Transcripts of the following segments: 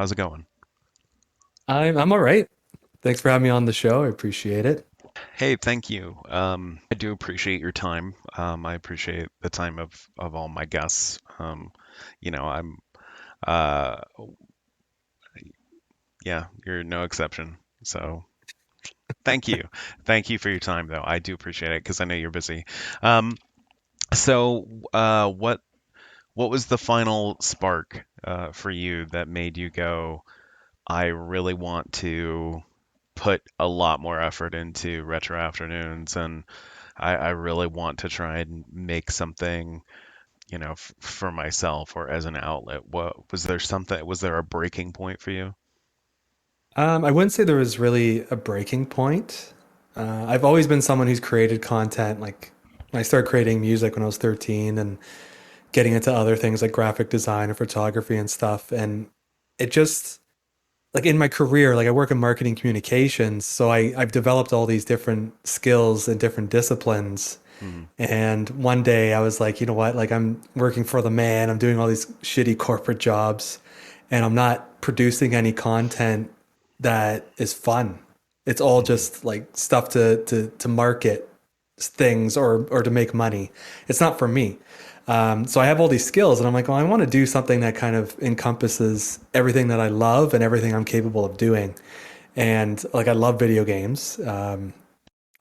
How's it going? I'm all right. Thanks for having me on the show. I appreciate it. Hey, thank you. I do appreciate your time. I appreciate the time of all my guests. I'm uh yeah, you're no exception. So thank you. Thank you for your time though. I do appreciate it because I know you're busy. Um, so what was the final spark for you that made you go, I really want to put a lot more effort into retro afternoons and I really want to try and make something, for myself or as an outlet. What was there something, was there a breaking point for you? I wouldn't say there was really a breaking point. I've always been someone who's created content. Like I started creating music when I was 13 and getting into other things like graphic design and photography and stuff. And it just like in my career, like I work in marketing communications, so I've developed all these different skills and different disciplines. Hmm. And one day I was like, you know what? Like I'm working for the man, I'm doing all these shitty corporate jobs, and I'm not producing any content that is fun. It's all Hmm. just like stuff to market things or to make money. It's not for me. So I have all these skills, and I'm like, well, I want to do something that kind of encompasses everything that I love and everything I'm capable of doing. And like, I love video games.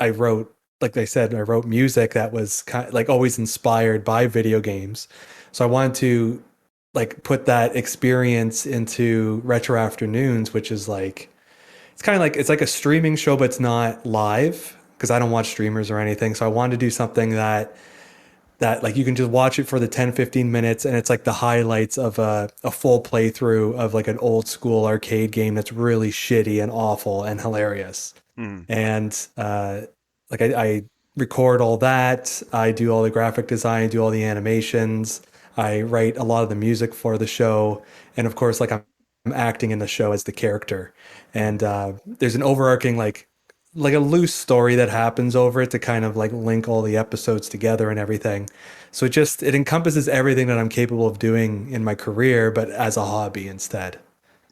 I wrote, like I said, I wrote music that was kind of like always inspired by video games. So I wanted to like put that experience into Retro Afternoons, which is like it's kind of like it's like a streaming show, but it's not live because I don't watch streamers or anything. So I wanted to do something that like you can just watch it for the 10, 15 minutes and it's like the highlights of a full playthrough of like an old school arcade game that's really shitty and awful and hilarious. Hmm. And like I record all that. I do all the graphic design, do all the animations. I write a lot of the music for the show, and of course, like I'm acting in the show as the character. And there's an overarching like a loose story that happens over it to kind of like link all the episodes together and everything. So it encompasses everything that I'm capable of doing in my career, but as a hobby instead.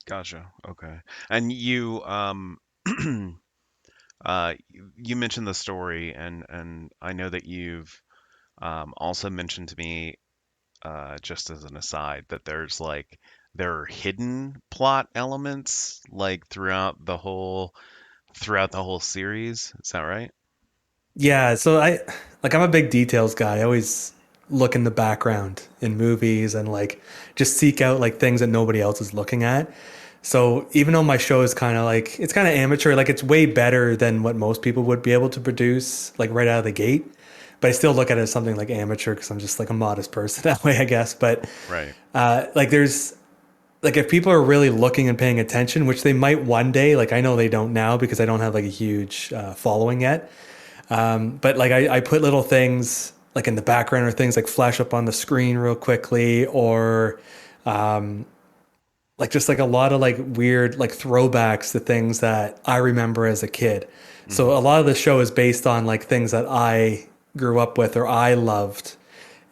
Gotcha. Okay. And you mentioned the story, and I know that you've also mentioned to me, just as an aside, that there are hidden plot elements like throughout the whole series. Is that right? Yeah, so I'm a big details guy. I always look in the background in movies and like just seek out like things that nobody else is looking at. So even though my show is kind of like it's kind of amateur, like it's way better than what most people would be able to produce like right out of the gate. But I still look at it as something like amateur because I'm just like a modest person that way, I guess. But Right. like there's like if people are really looking and paying attention, which they might one day, like I know they don't now because I don't have like a huge following yet. But like I put little things like in the background or things like flash up on the screen real quickly or like just like a lot of like weird like throwbacks to things that I remember as a kid. So Hmm. a lot of the show is based on like things that I grew up with or I loved.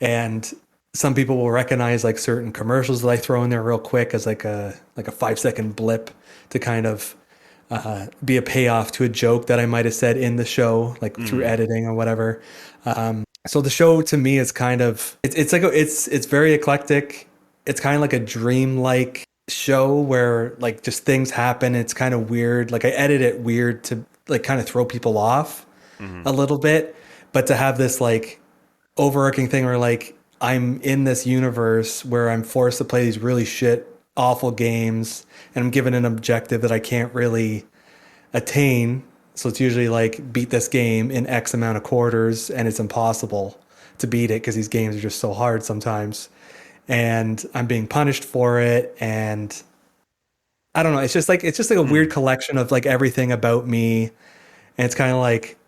And some people will recognize like certain commercials that I throw in there real quick as like a 5 second blip to kind of be a payoff to a joke that I might have said in the show, like through Hmm. editing or whatever. So the show to me is kind of it's like it's very eclectic. It's kind of like a dream-like show where like just things happen. It's kind of weird. Like I edit it weird to like kind of throw people off Hmm. a little bit, but to have this like overarching thing where like I'm in this universe where I'm forced to play these really shit awful games and I'm given an objective that I can't really attain. So it's usually like beat this game in X amount of quarters, and it's impossible to beat it because these games are just so hard sometimes. And I'm being punished for it. And I don't know. It's just like a weird Hmm. collection of like everything about me, and it's kind of like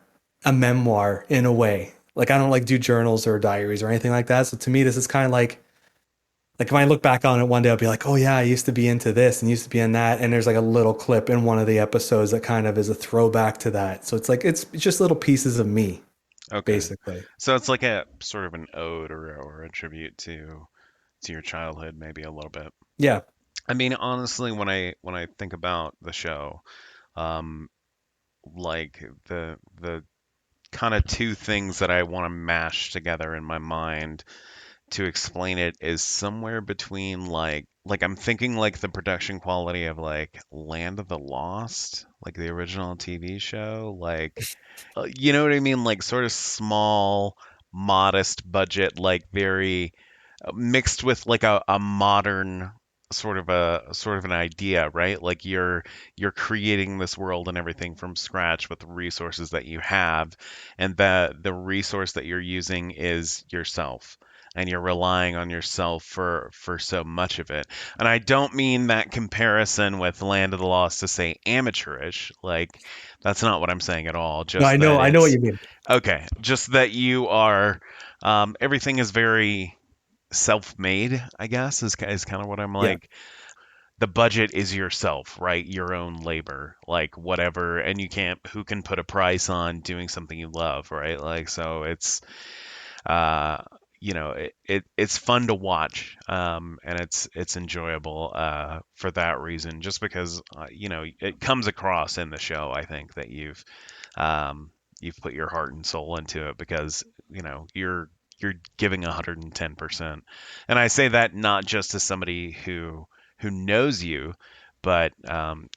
a memoir in a way. Like I don't like do journals or diaries or anything like that. So to me, this is kind of like if I look back on it one day, I'll be like, oh yeah, I used to be into this and used to be in that. And there's like a little clip in one of the episodes that kind of is a throwback to that. So it's like it's just little pieces of me, Okay. basically. So it's like a sort of an ode or a tribute to your childhood, maybe a little bit. Yeah. I mean, honestly, when I think about the show, um, like the kind of two things that I want to mash together in my mind to explain it is somewhere between like I'm thinking like the production quality of like Land of the Lost, like the original TV show, like you know what I mean, like sort of small, modest budget, like very mixed with like a modern sort of an idea, right? Like you're creating this world and everything from scratch with the resources that you have, and the resource that you're using is yourself. And you're relying on yourself for so much of it. And I don't mean that comparison with Land of the Lost to say amateurish. Like that's not what I'm saying at all. No, Just that I know what it's you mean. okay. Just that you are everything is very self-made, I guess, is kind of what I'm Yeah. like. The budget is yourself, right? Your own labor, like whatever, and you can't. Who can put a price on doing something you love, right? Like so, it's uh, it's fun to watch, and it's enjoyable for that reason, just because it comes across in the show. I think that um, you've put your heart and soul into it because you're giving 110%. And I say that not just as somebody who knows you, but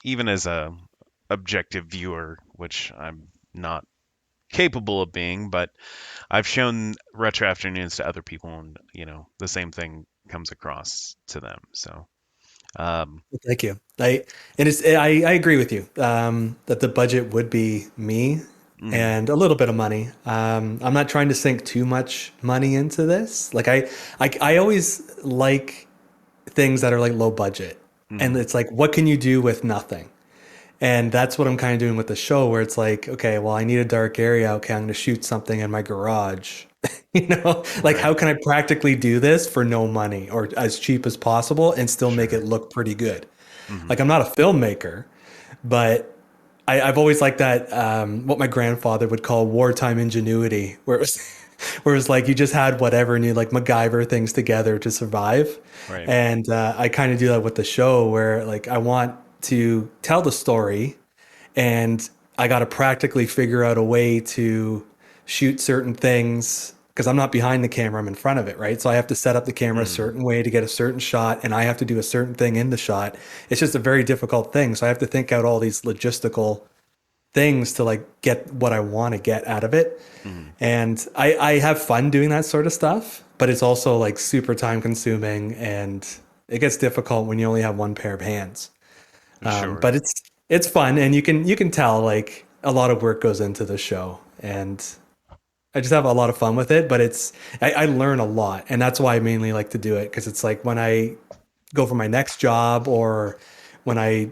even as a objective viewer, which I'm not capable of being, but I've shown retro afternoons to other people, and the same thing comes across to them. So, um, Thank you. I agree with you that the budget would be me mm, and a little bit of money. I'm not trying to sink too much money into this. I always like things that are like low budget, and mm, it's like, what can you do with nothing? And that's what I'm kind of doing with the show, where it's like, okay, well, I need a dark area. Okay, I'm going to shoot something in my garage. Like right, how can I practically do this for no money or as cheap as possible and still make it sure, look pretty good? hmm Like I'm not a filmmaker, but I've always liked that what my grandfather would call wartime ingenuity, where it was where it was like you just had whatever and you like MacGyver things together to survive. right, And I kind of do that with the show, where like I want to tell the story, and I got to practically figure out a way to shoot certain things because I'm not behind the camera, I'm in front of it, right? So I have to set up the camera a mm, certain way to get a certain shot, and I have to do a certain thing in the shot. It's just a very difficult thing. So I have to think out all these logistical things to like get what I want to get out of it. mm, And I have fun doing that sort of stuff, but it's also like super time consuming, and it gets difficult when you only have one pair of hands. sure, But it's fun, and you can tell like a lot of work goes into the show, and I just have a lot of fun with it. But I learn a lot, and that's why I mainly like to do it, because it's like when I go for my next job or when I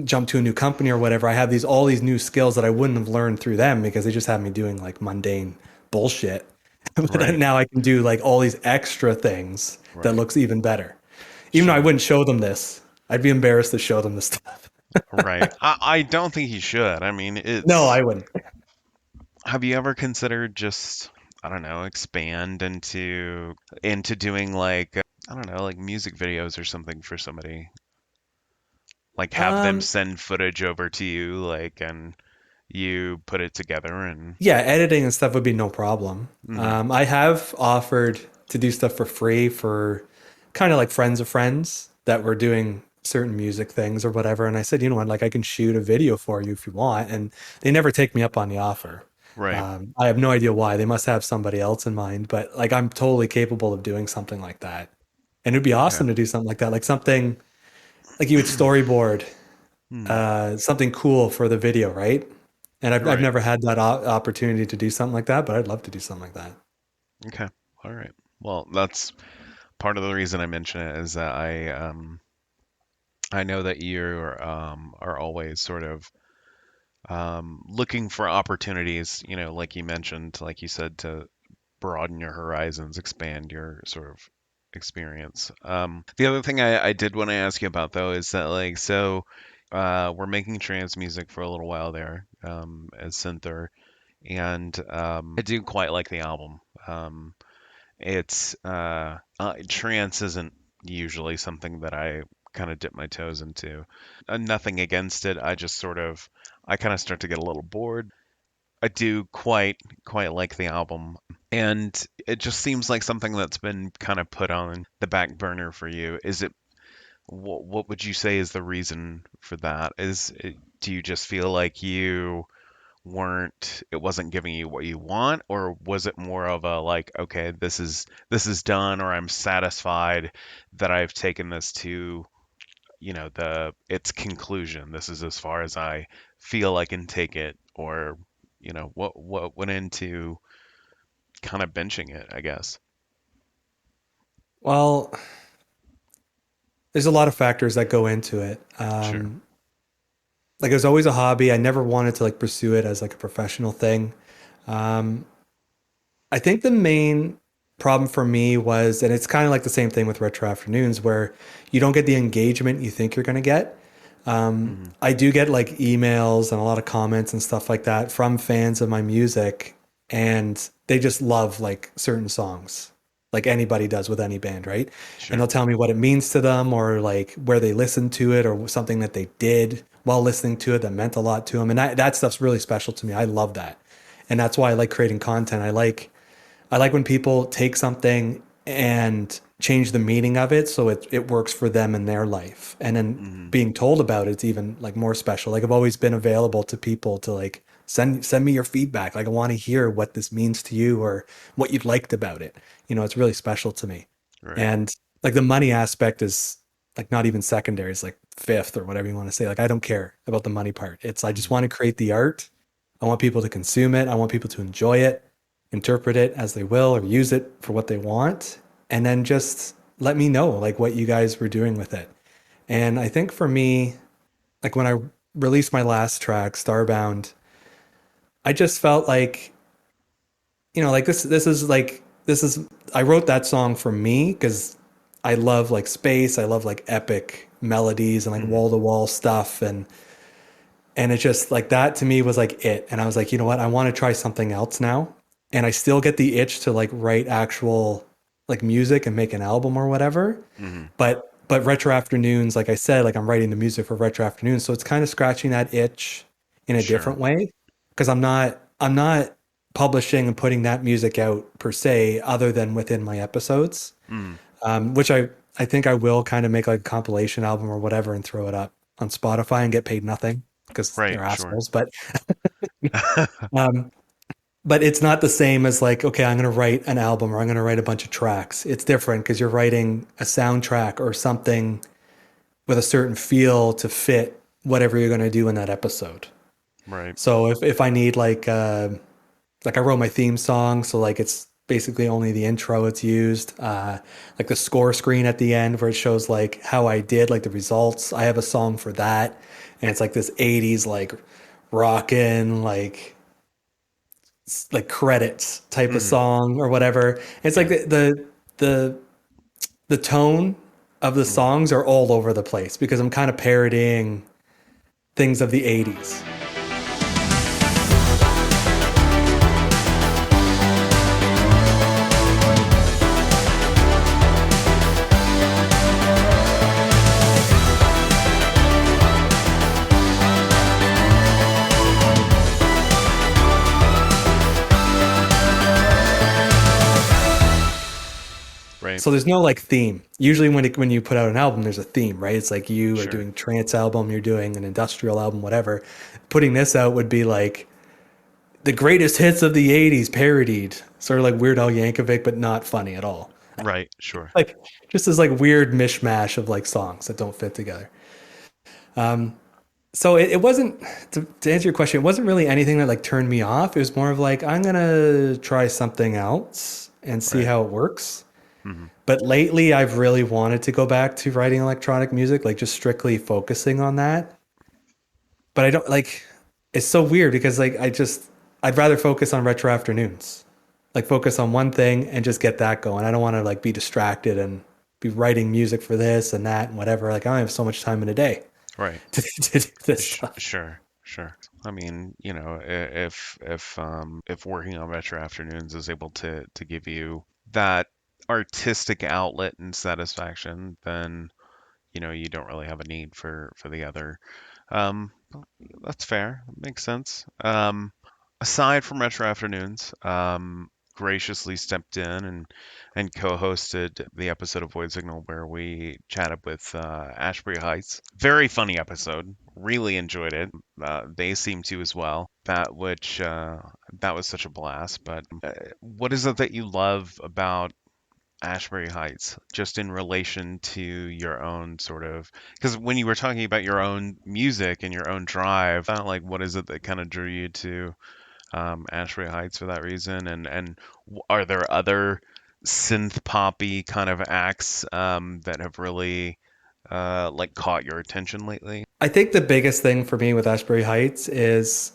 jump to a new company or whatever, I have these all these new skills that I wouldn't have learned through them because they just have me doing like mundane bullshit. But then right, now I can do like all these extra things that right, looks even better. Even though I sure, wouldn't show them this, I'd be embarrassed to show them this stuff. right. I don't think you should. I mean, No, it's. I wouldn't. Have you ever considered just, I don't know, expand into doing like I don't know, like music videos or something for somebody? Like have them Um, send footage over to you, like, and you put it together and. yeah, editing and stuff would be no problem. Hmm. I have offered to do stuff for free for kind of like friends of friends that were doing certain music things or whatever. And I said, you know what, like I can shoot a video for you if you want. And they never take me up on the offer. Right. I have no idea why. They must have somebody else in mind, but like I'm totally capable of doing something like that. And it'd be Okay. awesome to do something like that, like something like you would storyboard Hmm. something cool for the video, right? And I've Right. never had that opportunity to do something like that, but I'd love to do something like that. Okay. All right. Well, that's part of the reason I mention it is that I know that you are always sort of looking for opportunities, like you mentioned, like you said, to broaden your horizons, expand your sort of experience. The other thing I did want to ask you about though is that like so we're making trance music for a little while there as SynthR, and I do quite like the album. It's trance isn't usually something that I kind of dip my toes into. Nothing against it. I kind of start to get a little bored. I do quite like the album, and it just seems like something that's been kind of put on the back burner for you. What would you say is the reason for that? Do you just feel like it wasn't giving you what you want, or was it more of a like, okay, this is done, or I'm satisfied that I've taken this to, the its conclusion. This is as far as I feel I can take it, or what went into kind of benching it, I guess. Well, there's a lot of factors that go into it. Sure. Like it was always a hobby. I never wanted to like pursue it as like a professional thing. Um, I think the main problem for me was, and it's kind of like the same thing with retro afternoons, where you don't get the engagement you think you're going to get. Hmm. I do get like emails and a lot of comments and stuff like that from fans of my music, and they just love like certain songs, like anybody does with any band, right? And they'll Sure. tell me what it means to them, or like where they listened to it, or something that they did while listening to it that meant a lot to them. And that stuff's really special to me. I love that. And that's why I like creating content. I like when people take something and change the meaning of it so it works for them in their life. And then Hmm. being told about it's even like more special. Like I've always been available to people to like send me your feedback. Like I want to hear what this means to you or what you liked about it. It's really special to me. Right. And like the money aspect is like not even secondary. It's like fifth or whatever you want to say. Like I don't care about the money part. It's I just Hmm. want to create the art. I want people to consume it. I want people to enjoy it, interpret it as they will, or use it for what they want, and then just let me know like what you guys were doing with it. And I think for me, like when I released my last track, Starbound, I just felt like, like this is I wrote that song for me because I love like space, I love like epic melodies and like Hmm. wall to wall stuff, and it's just like that to me was like it. And I was like, you know what? I want to try something else now. And I still get the itch to like write actual like music and make an album or whatever. Hmm. But Retro Afternoons, like I said, like I'm writing the music for Retro Afternoons. So it's kind of scratching that itch in a Sure. different way. Because I'm not publishing and putting that music out per se, other than within my episodes. Mm. Which I think I will kind of make like a compilation album or whatever and throw it up on Spotify and get paid nothing because Right. they're Sure. assholes. Um, but it's not the same as like, okay, I'm going to write an album or I'm going to write a bunch of tracks. It's different because you're writing a soundtrack or something with a certain feel to fit whatever you're going to do in that episode. Right. So if I need like I wrote my theme song, so like it's basically only the intro it's used. Like the score screen at the end where it shows like how I did, like the results. I have a song for that, and it's like this '80s like rockin' like credits type of Hmm. song or whatever. And it's like Yeah. the the tone of the Hmm. songs are all over the place because I'm kind of parodying things of the '80s. Right. So there's no like theme. Usually when you put out an album, there's a theme, right? It's like you are Sure. doing trance album, you're doing an industrial album, whatever. Putting this out would be like the greatest hits of the '80s parodied, sort of like Weird Al Yankovic, but not funny at all. Right. Sure. Like just this like weird mishmash of like songs that don't fit together. So it wasn't to answer your question, it wasn't really anything that like turned me off. It was more of like I'm gonna try something else and see Right. how it works. Hmm. But lately, I've really wanted to go back to writing electronic music, like just strictly focusing on that. But I don't like, it's so weird because like I'd rather focus on retro afternoons, like focus on one thing and just get that going. I don't want to like be distracted and be writing music for this and that and whatever. Like I have so much time in a day Right. to do this stuff. Sure. Sure. I mean, if working on retro afternoons is able to give you that artistic outlet and satisfaction, then you don't really have a need for the other. Um, that's fair. Makes sense. Aside from Retro Afternoons, graciously stepped in and co-hosted the episode of Void Signal where we chatted with Ashbury Heights. Very funny episode. Really enjoyed it. They seem to as well. That was such a blast. But what is it that you love about Ashbury Heights, just in relation to your own sort of, because when you were talking about your own music and your own drive, like what is it that kind of drew you to Ashbury Heights for that reason? And are there other synth poppy kind of acts that have really like caught your attention lately? I think the biggest thing for me with Ashbury Heights is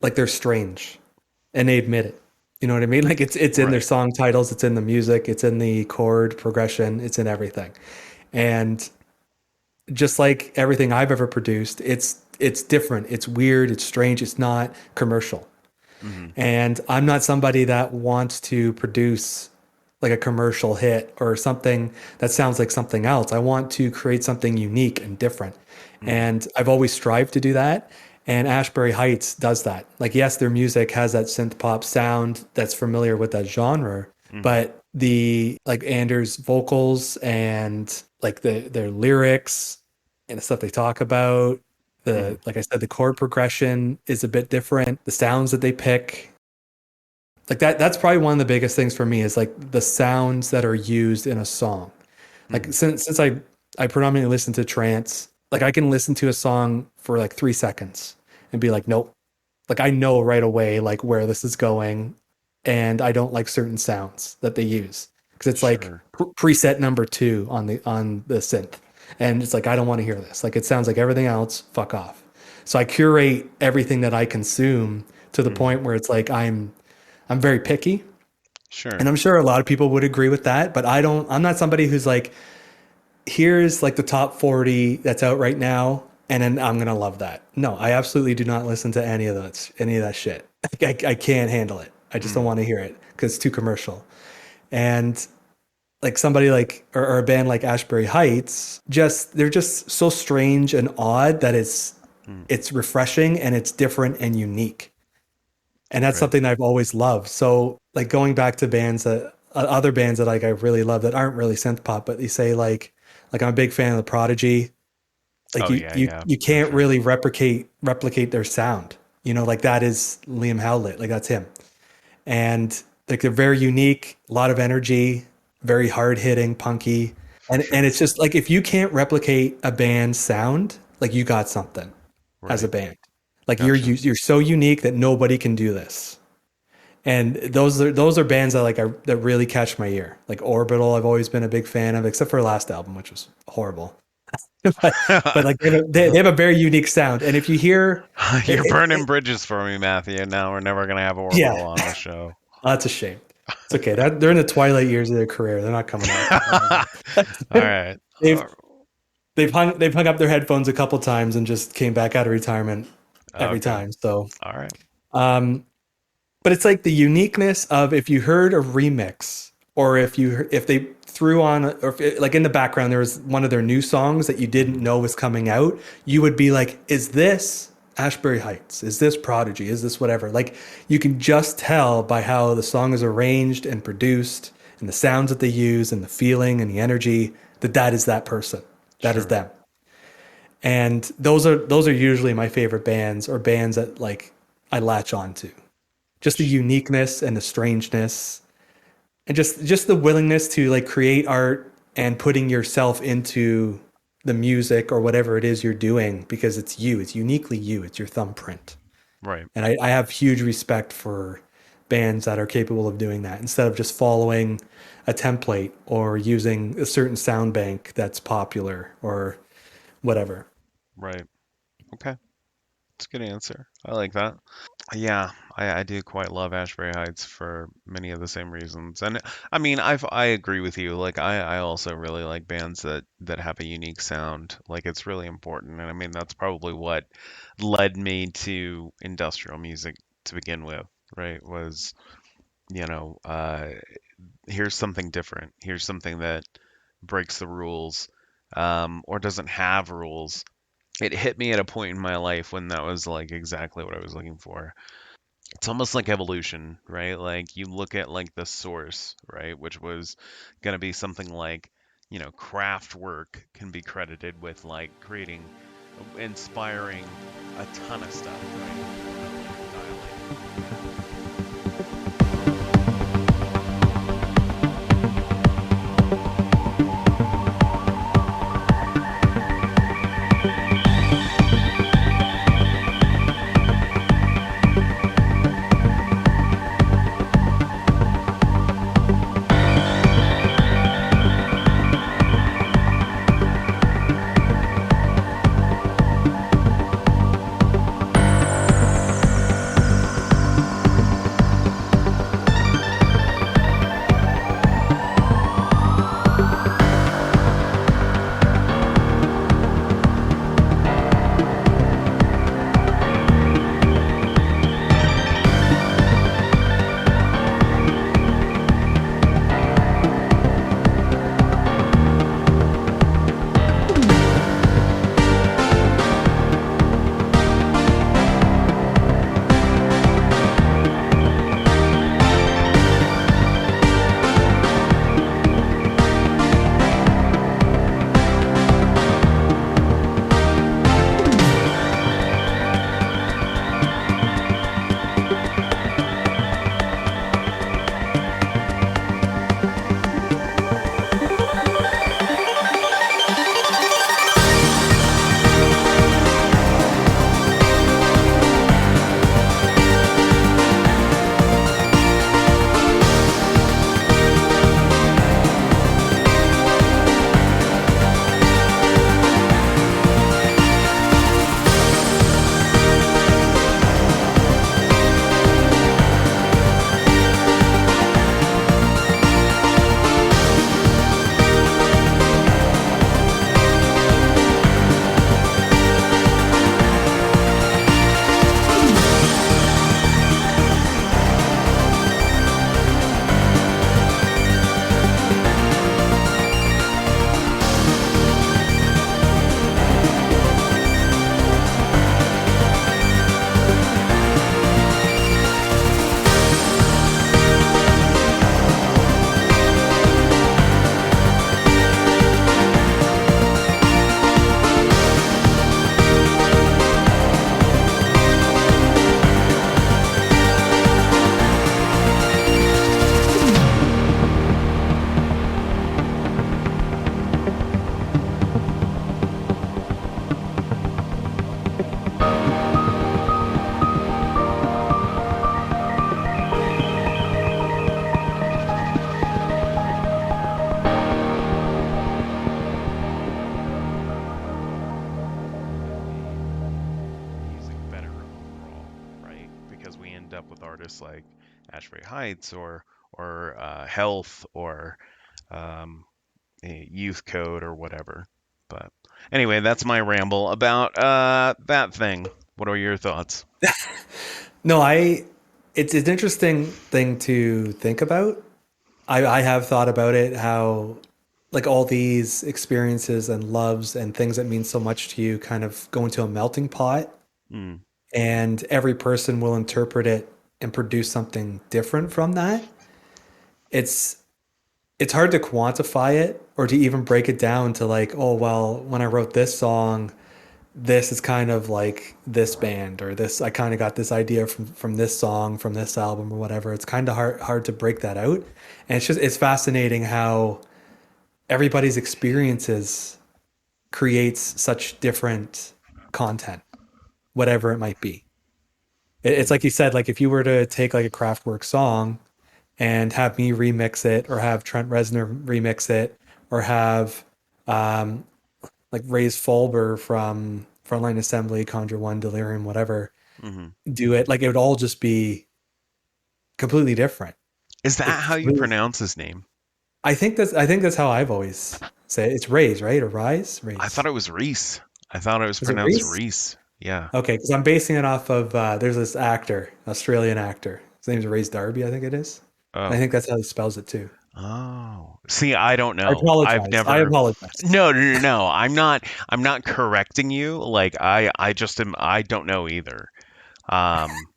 like they're strange and they admit it. You know what I mean? Like it's in their Right. song titles, it's in the music, it's in the chord progression, it's in everything. And just like everything I've ever produced, it's different, it's weird, it's strange, it's not commercial. Hmm. And I'm not somebody that wants to produce like a commercial hit or something that sounds like something else. I want to create something unique and different. Hmm. And I've always strived to do that. And Ashbury Heights does that. Like, yes, their music has that synth pop sound that's familiar with that genre, Hmm. but the like Anders' vocals and like their lyrics and the stuff they talk about, Hmm. the like I said, the chord progression is a bit different. The sounds that they pick, like that's probably one of the biggest things for me is like the sounds that are used in a song. Like Hmm. since I predominantly listen to trance, like I can listen to a song for like 3 seconds and be like, nope. Like I know right away like where this is going, and I don't like certain sounds that they use because it's like Sure. preset number two on the synth, and it's like I don't want to hear this. Like it sounds like everything else. Fuck off. So I curate everything that I consume to the Hmm. point where it's like I'm very picky, and Sure. I'm sure a lot of people would agree with that, but I don't. I'm not somebody who's like, here's like the top 40 that's out right now, and then I'm gonna love that. No, I absolutely do not listen to any of that shit. I can't handle it. I just don't Hmm. want to hear it because it's too commercial. And like somebody like or a band like Ashbury Heights, just they're just so strange and odd that Hmm. it's refreshing and it's different and unique. And that's Right. something that I've always loved. So like going back to bands that other bands that like I really love that aren't really synth pop, but they say like I'm a big fan of the Prodigy. Like Oh yeah, yeah, you for can't sure. really replicate their sound. You know, like that is Liam Howlett, like that's him. And like they're very unique, a lot of energy, very hard hitting, punky. For And sure. it's just like if you can't replicate a band's sound, like you got something as a Right. band. Like Gotcha. you're so unique that nobody can do this. And those are bands that really catch my ear. Like Orbital, I've always been a big fan of, except for their last album, which was horrible. but like they have a very unique sound. And if you hear You're burning it, bridges for me, Matthew. Now we're never gonna have yeah, Orbital on the show. that's a shame. It's okay. They're in the twilight years of their career. They're not coming out. All right. they've they've hung up their headphones a couple times and just came back out of retirement every Okay. time. So All right. um but it's like the uniqueness of if you heard a remix or if they threw on or if like in the background there was one of their new songs that you didn't Hmm. know was coming out, you would be like, is this Ashbury Heights? Is this Prodigy? Is this whatever? Like you can just tell by how the song is arranged and produced and the sounds that they use and the feeling and the energy that that is that person. That is Sure. them. And those are usually my favorite bands or bands that like I latch on to, just the Sh- uniqueness and the strangeness and just the willingness to like create art and putting yourself into the music or whatever it is you're doing because it's you, it's uniquely you, it's your thumbprint. Right. And I have huge respect for bands that are capable of doing that instead of just following a template or using a certain sound bank that's popular or whatever. Right. Okay. That's a good answer. I like that. Yeah, I do quite love Ashbury Heights for many of the same reasons. And I mean, I agree with you. Like I also really like bands that have a unique sound. Like it's really important. And I mean, that's probably what led me to industrial music to begin with, right? Was, you know, here's something different. Here's something that breaks the rules. or doesn't have rules. It hit me at a point in my life when that was like exactly what I was looking for. It's almost like evolution, right? Like you look at like the source, right, which was going to be something like, craft work can be credited with like creating, inspiring a ton of stuff, right? Music better overall, right? Because we end up with artists like Ashbury Heights or Health or um, Youth Code or whatever. But anyway, that's my ramble about that thing. What are your thoughts? No, it's an interesting thing to think about. I have thought about it, how like all these experiences and loves and things that mean so much to you kind of go into a melting pot, Mm, and every person will interpret it and produce something different from that. It's it's hard to quantify it or to even break it down to like, oh well, when I wrote this song, this is kind of like this band, or this I kind of got this idea from this song, from this album or whatever. It's kind of hard to break that out. And it's fascinating how everybody's experiences creates such different content, whatever it might be. It's mm, like you said, like if you were to take like a Kraftwerk song and have me remix it, or have Trent Reznor remix it, or have um, like Ray's Fulber from Frontline Assembly, Conjure One, Delirium, whatever, hmm do it, like it would all just be completely different. Is Like that how you completely, pronounce his name? I think that's how I've always said it. It's Rays, right? Or Rise? I thought Rays. it was Reese. I thought it was Is it pronounced Reese? Reese. Yeah. Okay, because I'm basing it off of there's this actor, Australian actor. His name's Ray's Darby, I think it is. And I Oh, think that's how he spells it too. Oh, see, I don't I know. I've apologize. I never. apologize. No, no, no, no. I'm not correcting you. Like I just am. I don't know either. Um,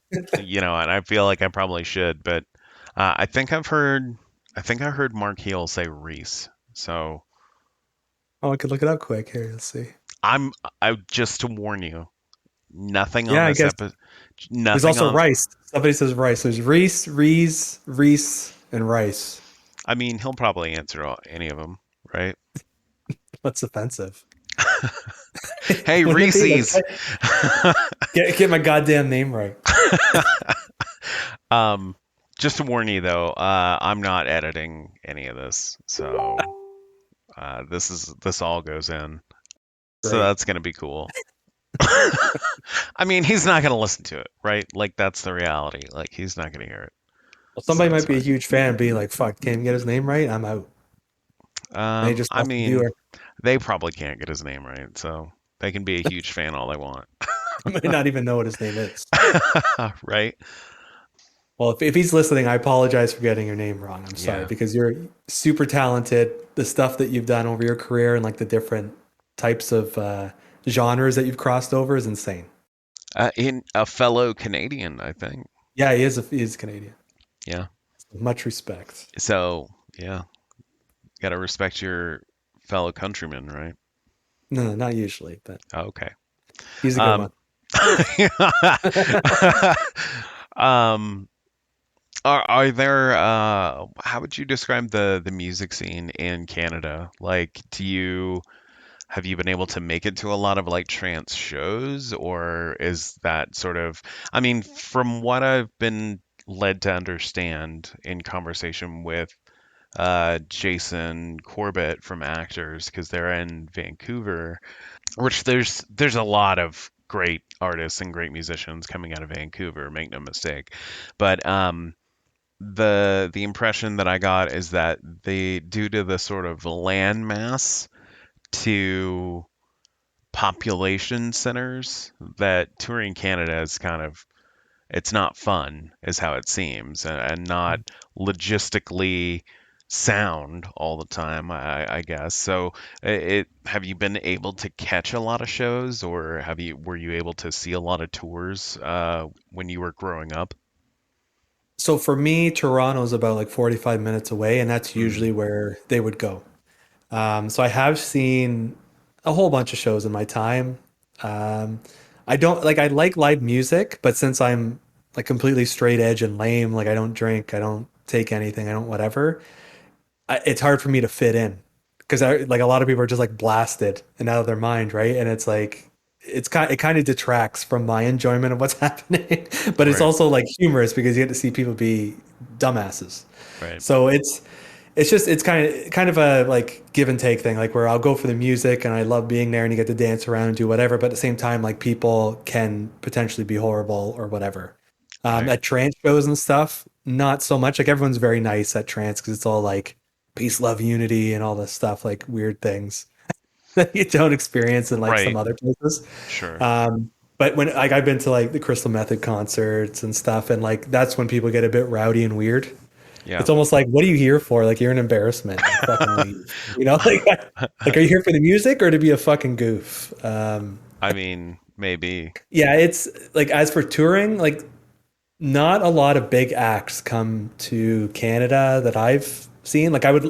and I feel like I probably should, but I think I've heard. I think I heard Mark Heel say Reese. So Oh, I could look it up quick. Here, let's see. I'm. I just to warn you. Nothing on Yeah, I this guess episode. there's Nothing also on. Rice. Somebody says Rice. There's Reese, Reese, Reese, and Rice. I mean, he'll probably answer any of them, right? What's offensive? Hey, Wouldn't it be Reese's. like get my goddamn name right? Um, just to warn you though, I'm not editing any of this, so this all goes in. So Great. that's gonna be cool. I mean, he's not gonna listen to it, right? Like that's the reality. Like he's not gonna hear it, Well, so somebody it's might be a fine. huge fan and be like, "Fuck, can't even get his name right. I'm out." They just I lost the mean, viewer. they probably can't get his name right, so they can be a huge fan all they want, They might not even know what his name is. right? Well, if he's listening, I apologize for getting your name wrong. I'm sorry Yeah. because you're super talented. The stuff that you've done over your career and like the different types of genres that you've crossed over is insane. In a fellow Canadian, I think. Yeah, he is Canadian. Yeah. Much respect. So yeah, gotta respect your fellow countrymen, right? No, no, not usually, but Okay. he's a good Um, one. um, are there how would you describe the music scene in Canada? Like, have you been able to make it to a lot of like trance shows, or is that sort of, I mean, from what I've been led to understand in conversation with Jason Corbett from Actors, because they're in Vancouver, which there's a lot of great artists and great musicians coming out of Vancouver, make no mistake. But the impression that I got is that they, due to the sort of landmass to population centers, that touring Canada is kind of, it's not fun, is how it seems, and not logistically sound all the time, I guess. So, have you been able to catch a lot of shows, or were you able to see a lot of tours when you were growing up? So for me, Toronto's about like 45 minutes away, and that's Mm, usually where they would go. So I have seen a whole bunch of shows in my time. Um, I don't like I like live music, but since I'm like completely straight edge and lame, like I don't drink, I don't take anything, I don't whatever. It's hard for me to fit in because I like a lot of people are just like blasted and out of their mind, right? And it's like it kind of detracts from my enjoyment of what's happening, but it's right, also like humorous because you get to see people be dumbasses. right, So it's just it's kind of a like give and take thing, like where I'll go for the music and I love being there and you get to dance around and do whatever, but at the same time, like people can potentially be horrible or whatever. right, At trance shows and stuff, not so much. Like everyone's very nice at trance because it's all like peace, love, unity, and all this stuff, like weird things that you don't experience in like some right. other places. Sure. But when like I've been to like the Crystal Method concerts and stuff, and like that's when people get a bit rowdy and weird. Yeah. It's almost like, what are you here for? Like you're an embarrassment. Like fucking leave. You know, like are you here for the music or to be a fucking goof? I mean, maybe. Yeah, it's like as for touring, like not a lot of big acts come to Canada that I've seen. Like I would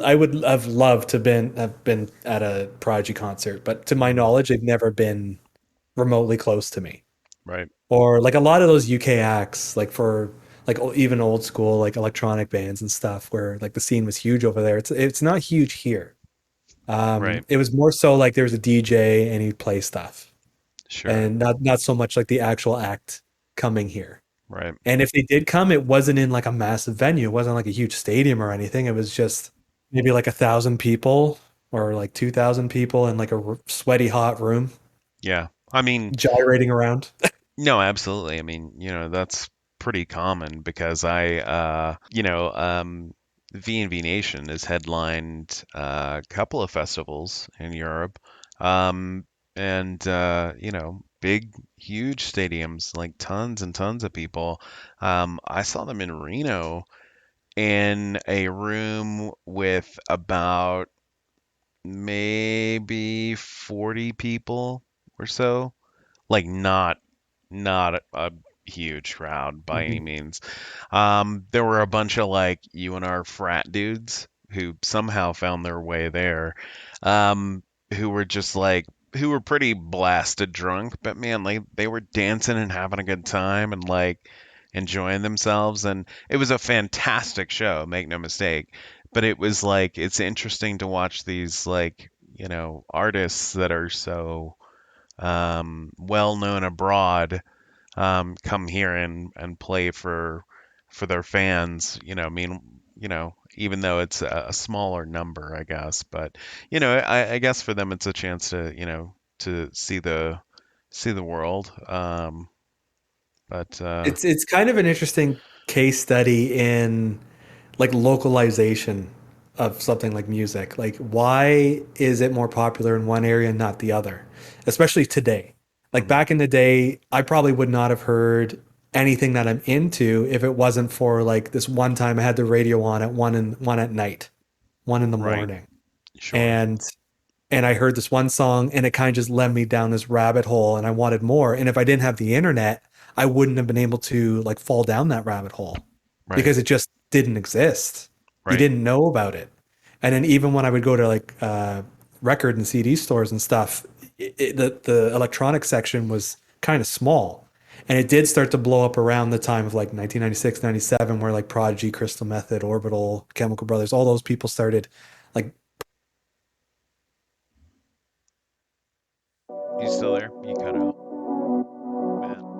have loved to have been at a Prodigy concert, but to my Mhm. knowledge, they've never been remotely close to me. Right, Or like a lot of those UK acts, like for like even old school like electronic bands and stuff, where like the scene was huge over there. It's not huge here. right. It was more so like there was a DJ and he'd play stuff, Sure. and not so much like the actual act coming here. Right. And if they did come, it wasn't in like a massive venue. It wasn't like a huge stadium or anything. It was just maybe like 1,000 people or like 2,000 people in like a sweaty hot room Yeah. I mean, gyrating around. no, absolutely. I mean, that's pretty common because V&V Nation has headlined a couple of festivals in Europe. Um, and big, huge stadiums, like tons and tons of people. I saw them in Reno, in a room with about maybe 40 people or so. Like not a huge crowd by any Mhm. means. There were a bunch of like UNR frat dudes who somehow found their way there, um, who were just like who were pretty blasted drunk, but man, like they were dancing and having a good time and like enjoying themselves, and it was a fantastic show, make no mistake. But it was like it's interesting to watch these like artists that are so well known abroad come here and play for their fans. I mean, even though it's a smaller number, I guess. But I guess for them it's a chance to to see the world. But It's kind of an interesting case study in like localization of something like music. Like, why is it more popular in one area and not the other? Especially today. Like mhm, back in the day, I probably would not have heard anything that I'm into if it wasn't for like this one time I had the radio on at one at night, one in the right, morning. sure, And I heard this one song and it kind of just led me down this rabbit hole and I wanted more. And if I didn't have the internet, I wouldn't have been able to like fall down that rabbit hole right, because it just didn't exist. You right, didn't know about it. And then even when I would go to like record and CD stores and stuff, the electronic section was kind of small. And it did start to blow up around the time of like 1996, 97, where like Prodigy, Crystal Method, Orbital, Chemical Brothers, all those people started like. you still there? You cut out, Matt.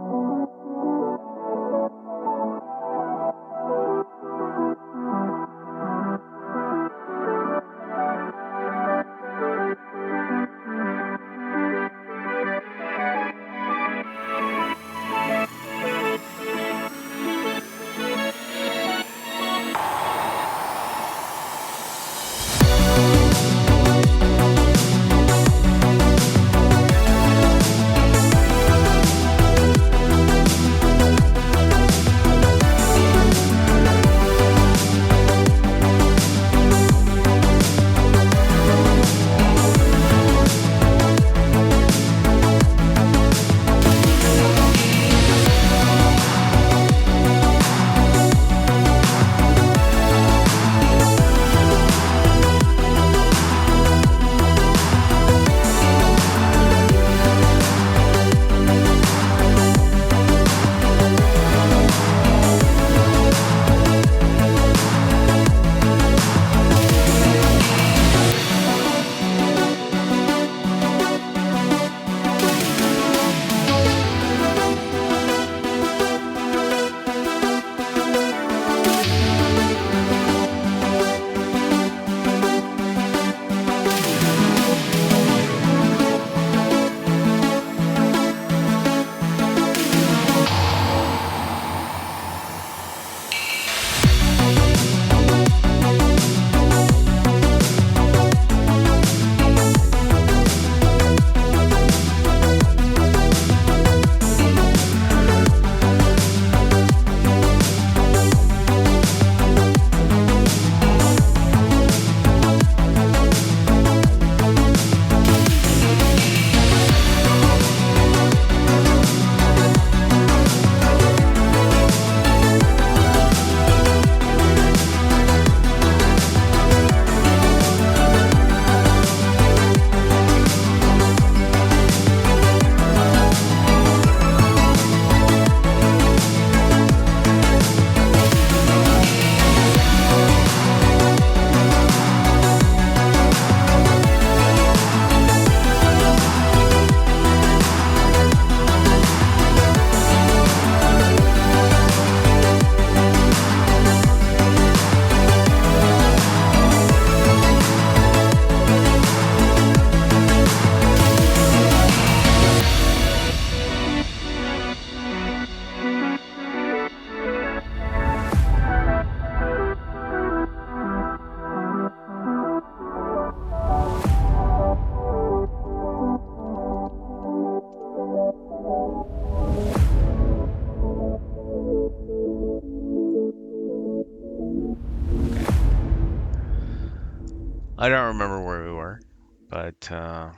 I don't remember where we were, but that's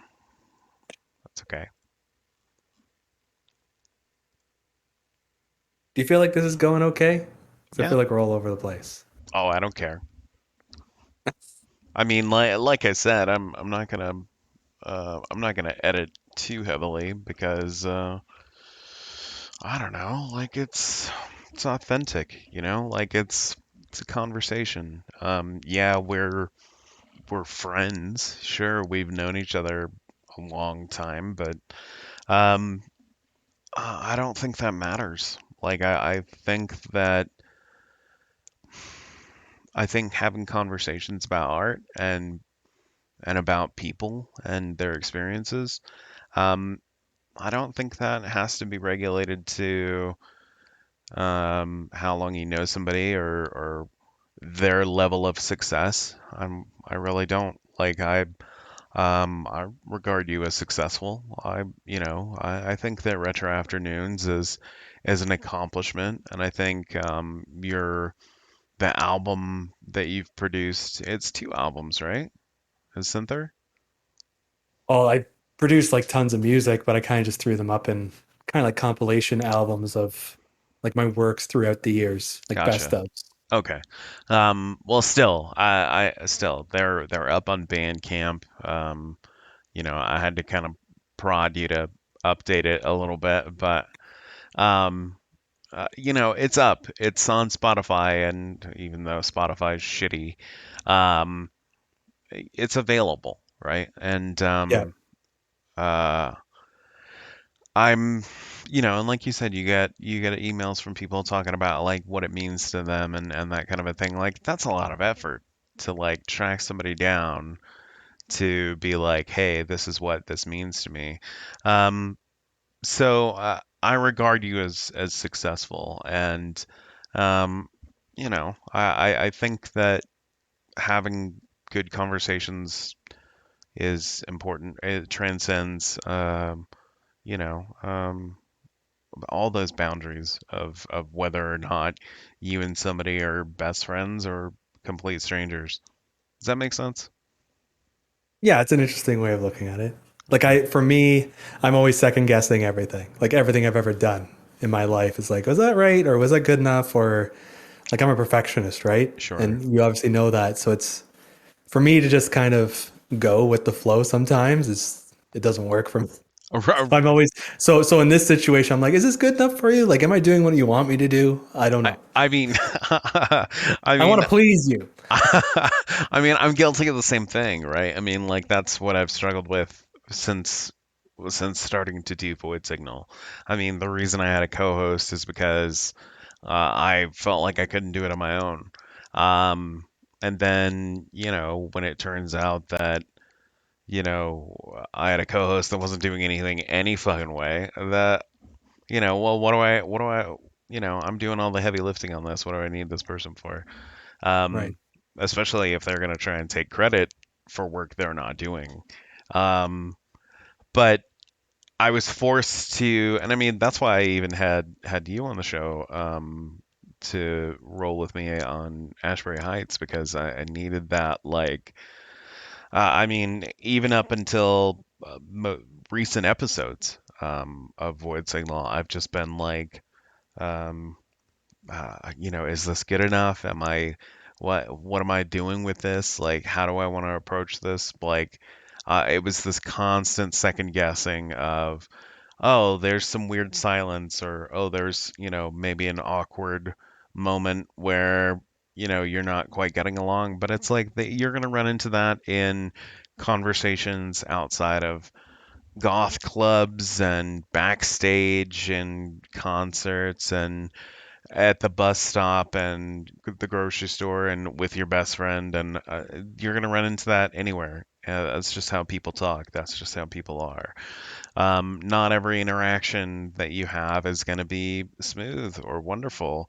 okay. Do you feel like this is going okay? Because I Yeah. feel like we're all over the place. Oh, I don't care. I mean, like I said, I'm not gonna edit too heavily because I don't know, like it's authentic, you know, like it's a conversation. Yeah, we're friends. Sure, we've known each other a long time, but um, I don't think that matters. Like I think that I think having conversations about art and about people and their experiences, um, I don't think that has to be regulated to how long you know somebody or their level of success. I really don't. Like I regard you as successful. I think that Retro Afternoons is an accomplishment, and I think the album that you've produced. It's two albums, right? Is SynthR? Oh, I produced like tons of music, but I kind of just threw them up in kind of like compilation albums of like my works throughout the years, like best Gotcha. of. Okay. Well, still, I still they're up on Bandcamp. I had to kind of prod you to update it a little bit, but um, it's up. It's on Spotify, and even though Spotify's shitty, um, it's available, right? And Yeah. uh, I'm, and like you said, you get emails from people talking about like what it means to them and that kind of a thing. Like that's a lot of effort to like track somebody down to be like, hey, this is what this means to me. So I regard you as successful, and I think that having good conversations is important. It transcends, you know, um, all those boundaries of whether or not you and somebody are best friends or complete strangers. Does that make sense? Yeah, it's an interesting way of looking at it. For me, I'm always second guessing everything. Like everything I've ever done in my life is like, was that right? Or was that good enough? Or like I'm a perfectionist, right? Sure. And you obviously know that. So it's for me to just kind of go with the flow sometimes it doesn't work for me. I'm always so in this situation, I'm like, is this good enough for you? Like, am I doing what you want me to do? I don't know. I mean, I I want mean, to please you. I mean, I'm guilty of the same thing, right? I mean, like that's what I've struggled with since starting to do Void Signal. I mean, the reason I had a co-host is because I felt like I couldn't do it on my own. Um, and then, when it turns out that, I had a co-host that wasn't doing anything any fucking way, well, I'm doing all the heavy lifting on this. What do I need this person for? Right. um, Especially if they're going to try and take credit for work they're not doing. Um, but I was forced to, and I mean that's why I even had you on the show to roll with me on Ashbury Heights because I needed that. Like, I mean, even up until recent episodes of Void Signal, I've just been like. Um, is this good enough? What am I doing with this? Like, how do I want to approach this? Like, it was this constant second guessing of, oh, there's some weird silence, or oh, there's, maybe an awkward moment where, you're not quite getting along. But it's like you're gonna run into that in conversations outside of goth clubs and backstage and concerts and at the bus stop and the grocery store and with your best friend, and you're going to run into that anywhere. That's just how people talk. That's just how people are. Not every interaction that you have is going to be smooth or wonderful.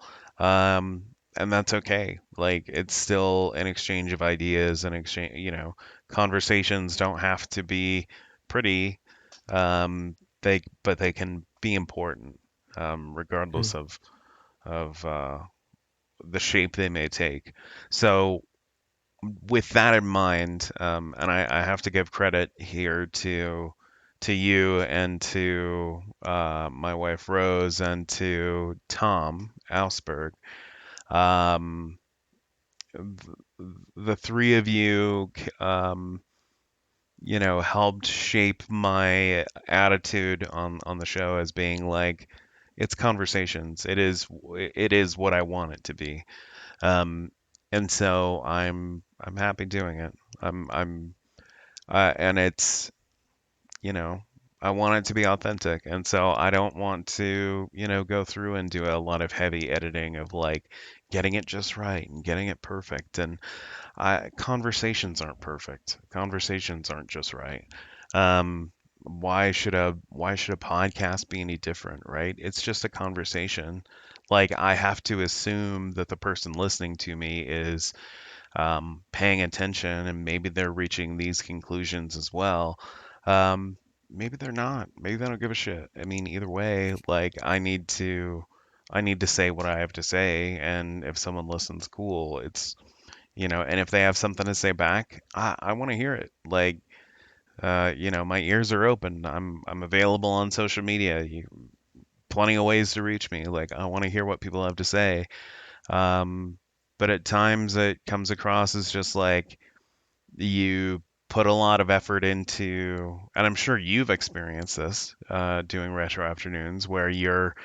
And that's okay. Like, it's still an exchange of ideas and exchange, conversations don't have to be pretty. But they can be important, regardless Mm. of the shape they may take. So with that in mind, and I have to give credit here to you and to my wife Rose and to Tom Alsberg. Um, the three of you, helped shape my attitude on the show as being like, it's conversations. It is what I want it to be. Um, and so I'm happy doing it. And it's, you know, I want it to be authentic. And so I don't want to, go through and do a lot of heavy editing of like getting it just right and getting it perfect. And conversations aren't perfect. Conversations aren't just right. Why should a podcast be any different, right? It's just a conversation. Like I have to assume that the person listening to me is paying attention, and maybe they're reaching these conclusions as well. Maybe they're not. Maybe they don't give a shit. I mean, either way, like I need to say what I have to say, and if someone listens, cool. And if they have something to say back, I want to hear it. Like, my ears are open. I'm available on social media. Plenty of ways to reach me. Like, I want to hear what people have to say. Um, but at times it comes across as just like you put a lot of effort into, and I'm sure you've experienced this doing retro afternoons, where you're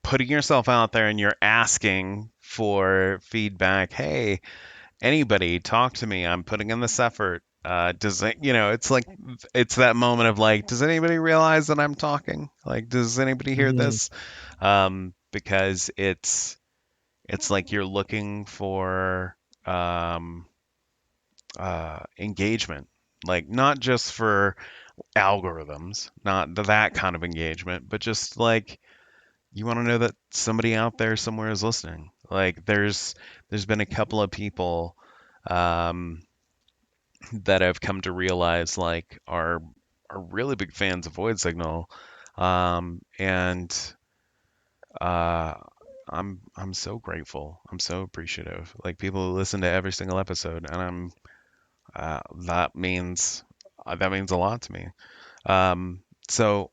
putting yourself out there and you're asking for feedback. Hey, anybody talk to me? I'm putting in this effort. Does it, it's like it's that moment of like, does anybody realize that I'm talking? Like, does anybody hear Hmm. this? Because it's like you're looking for um, engagement, like not just for algorithms, not that kind of engagement, but just like you want to know that somebody out there somewhere is listening. Like there's been a couple of people um, that I've come to realize like are really big fans of Void Signal, and uh, I'm so grateful. I'm so appreciative. Like people who listen to every single episode, and that means a lot to me. So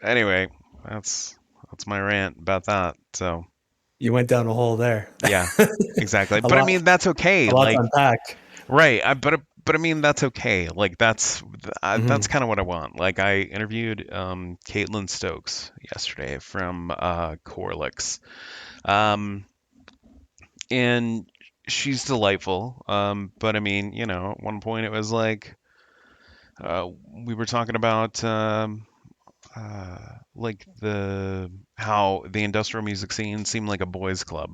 anyway, that's my rant about that. So You went down a hole there. yeah, exactly. A But I lot, mean that's okay. a lot to Like unpack. right. But I mean that's okay. Like that's Hmm. kind of what I want. Like I interviewed Caitlin Stokes yesterday from Corlix. Um, and she's delightful. But I mean, at one point it was like we were talking about like the how the industrial music scene seemed like a boys' club,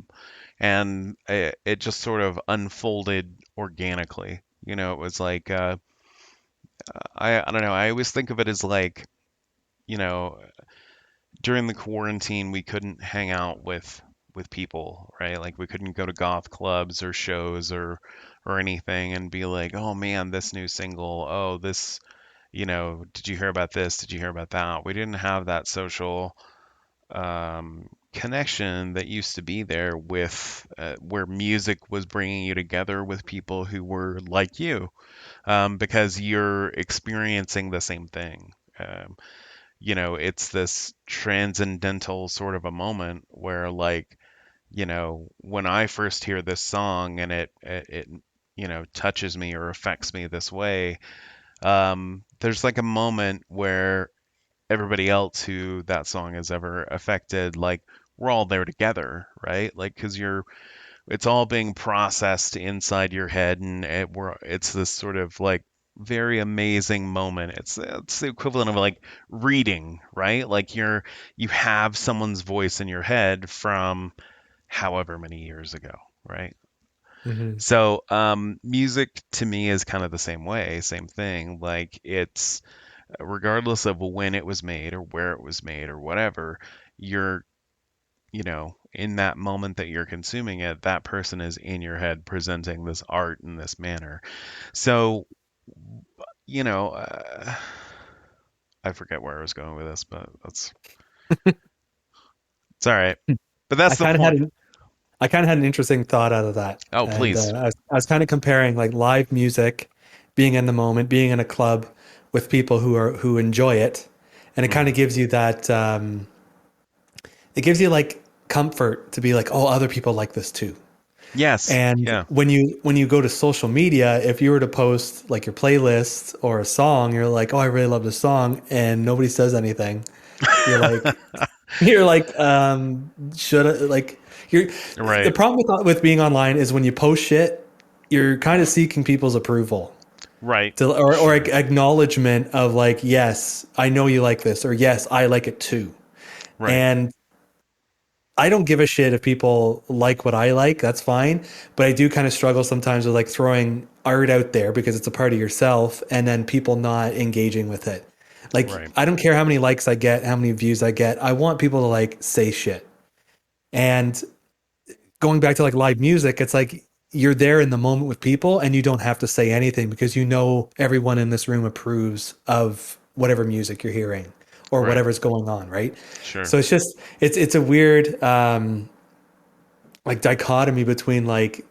and it just sort of unfolded organically. It was like I don't know. I always think of it as like you know during the quarantine we couldn't hang out with people, right? Like we couldn't go to goth clubs or shows or anything and be like, oh man, this new single, oh this, did you hear about this? Did you hear about that? We didn't have that social connection that used to be there with where music was bringing you together with people who were like you, because you're experiencing the same thing. It's this transcendental sort of a moment where, like, when I first hear this song and it touches me or affects me this way, there's like a moment where everybody else who that song has ever affected, like, we're all there together, right? Like, because it's all being processed inside your head, and it's this sort of like very amazing moment. It's the equivalent of like reading, right? Like you have someone's voice in your head from however many years ago, right? Hmm. So, music to me is kind of the same way, same thing. Like it's regardless of when it was made or where it was made or whatever, you're, in that moment that you're consuming it, that person is in your head presenting this art in this manner. So, you know, uh, I forget where I was going with this, but it's all right. But I that's the kind of had point. an I kind of had an interesting thought out of that, Oh, and please. I was kind of comparing like live music, being in the moment, being in a club with people who enjoy it, and it kind Mhm. of gives you that it gives you like comfort to be like, oh, other people like this too. Yes. And Yeah. when you go to social media, if you were to post like your playlist or a song, you're like, oh, I really love this song, and nobody says anything. You're like, you're like, should I, like you're the Right. problem with being online is when you post shit, you're kind of seeking people's approval Right. to or Sure. acknowledgement of like, yes, I know you like this, or yes, I like it too. Right. And I don't give a shit if people like what I like. That's fine. But I do kind of struggle sometimes with like throwing art out there because it's a part of yourself and then people not engaging with it. Like, Right. I don't care how many likes I get, how many views I get. I want people to like say shit. And going back to like live music, it's like you're there in the moment with people and you don't have to say anything because you know everyone in this room approves of whatever music you're hearing or Right. whatever's going on, right? Sure. So it's just it's a weird like dichotomy between like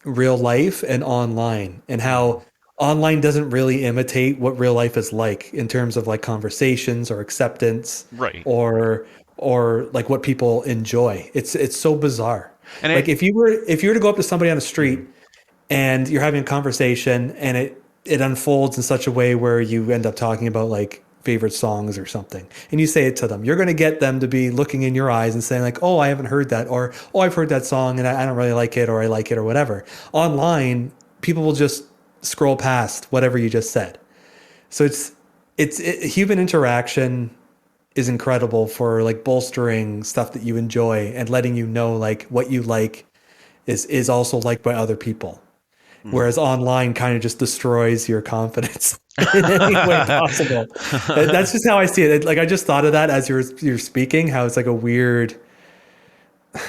real life and online and Mhm. how online doesn't really imitate what real life is like in terms of like conversations or acceptance Right. or like what people enjoy. It's so bizarre. And Like it. if you were to go up to somebody on the Mhm. street and you're having a conversation and it unfolds in such a way where you end up talking about like favorite songs or something and you say it to them, you're going to get them to be looking in your eyes and saying like, oh, I haven't heard that, or oh, I've heard that song and I don't really like it, or I like it, or whatever. Online people will just scroll past whatever you just said. So human interaction is incredible for like bolstering stuff that you enjoy and letting you know like what you like is also liked by other people. Mhm. Whereas online kind of just destroys your confidence in any way possible. That's just how I see it. Like I just thought of that as you're speaking, how it's like a weird,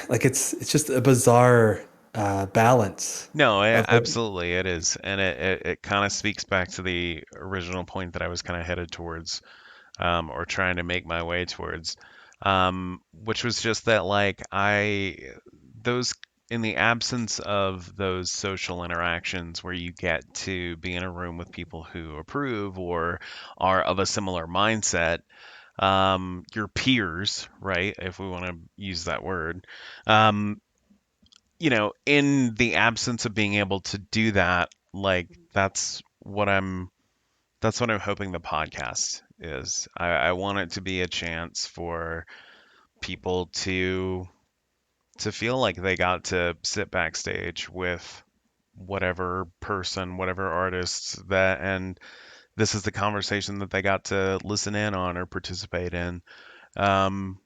like it's just a bizarre balance No, of it. absolutely it is, and it kind of speaks back to the original point that I was kind of headed towards, or trying to make my way towards, which was just that like those in the absence of those social interactions where you get to be in a room with people who approve or are of a similar mindset, your peers, right? If we want to use that word, um, in the absence of being able to do that, like that's what I'm hoping the podcast is. I want it to be a chance for people to feel like they got to sit backstage with whatever person, whatever artists that, and this is the conversation that they got to listen in on or participate in. Um,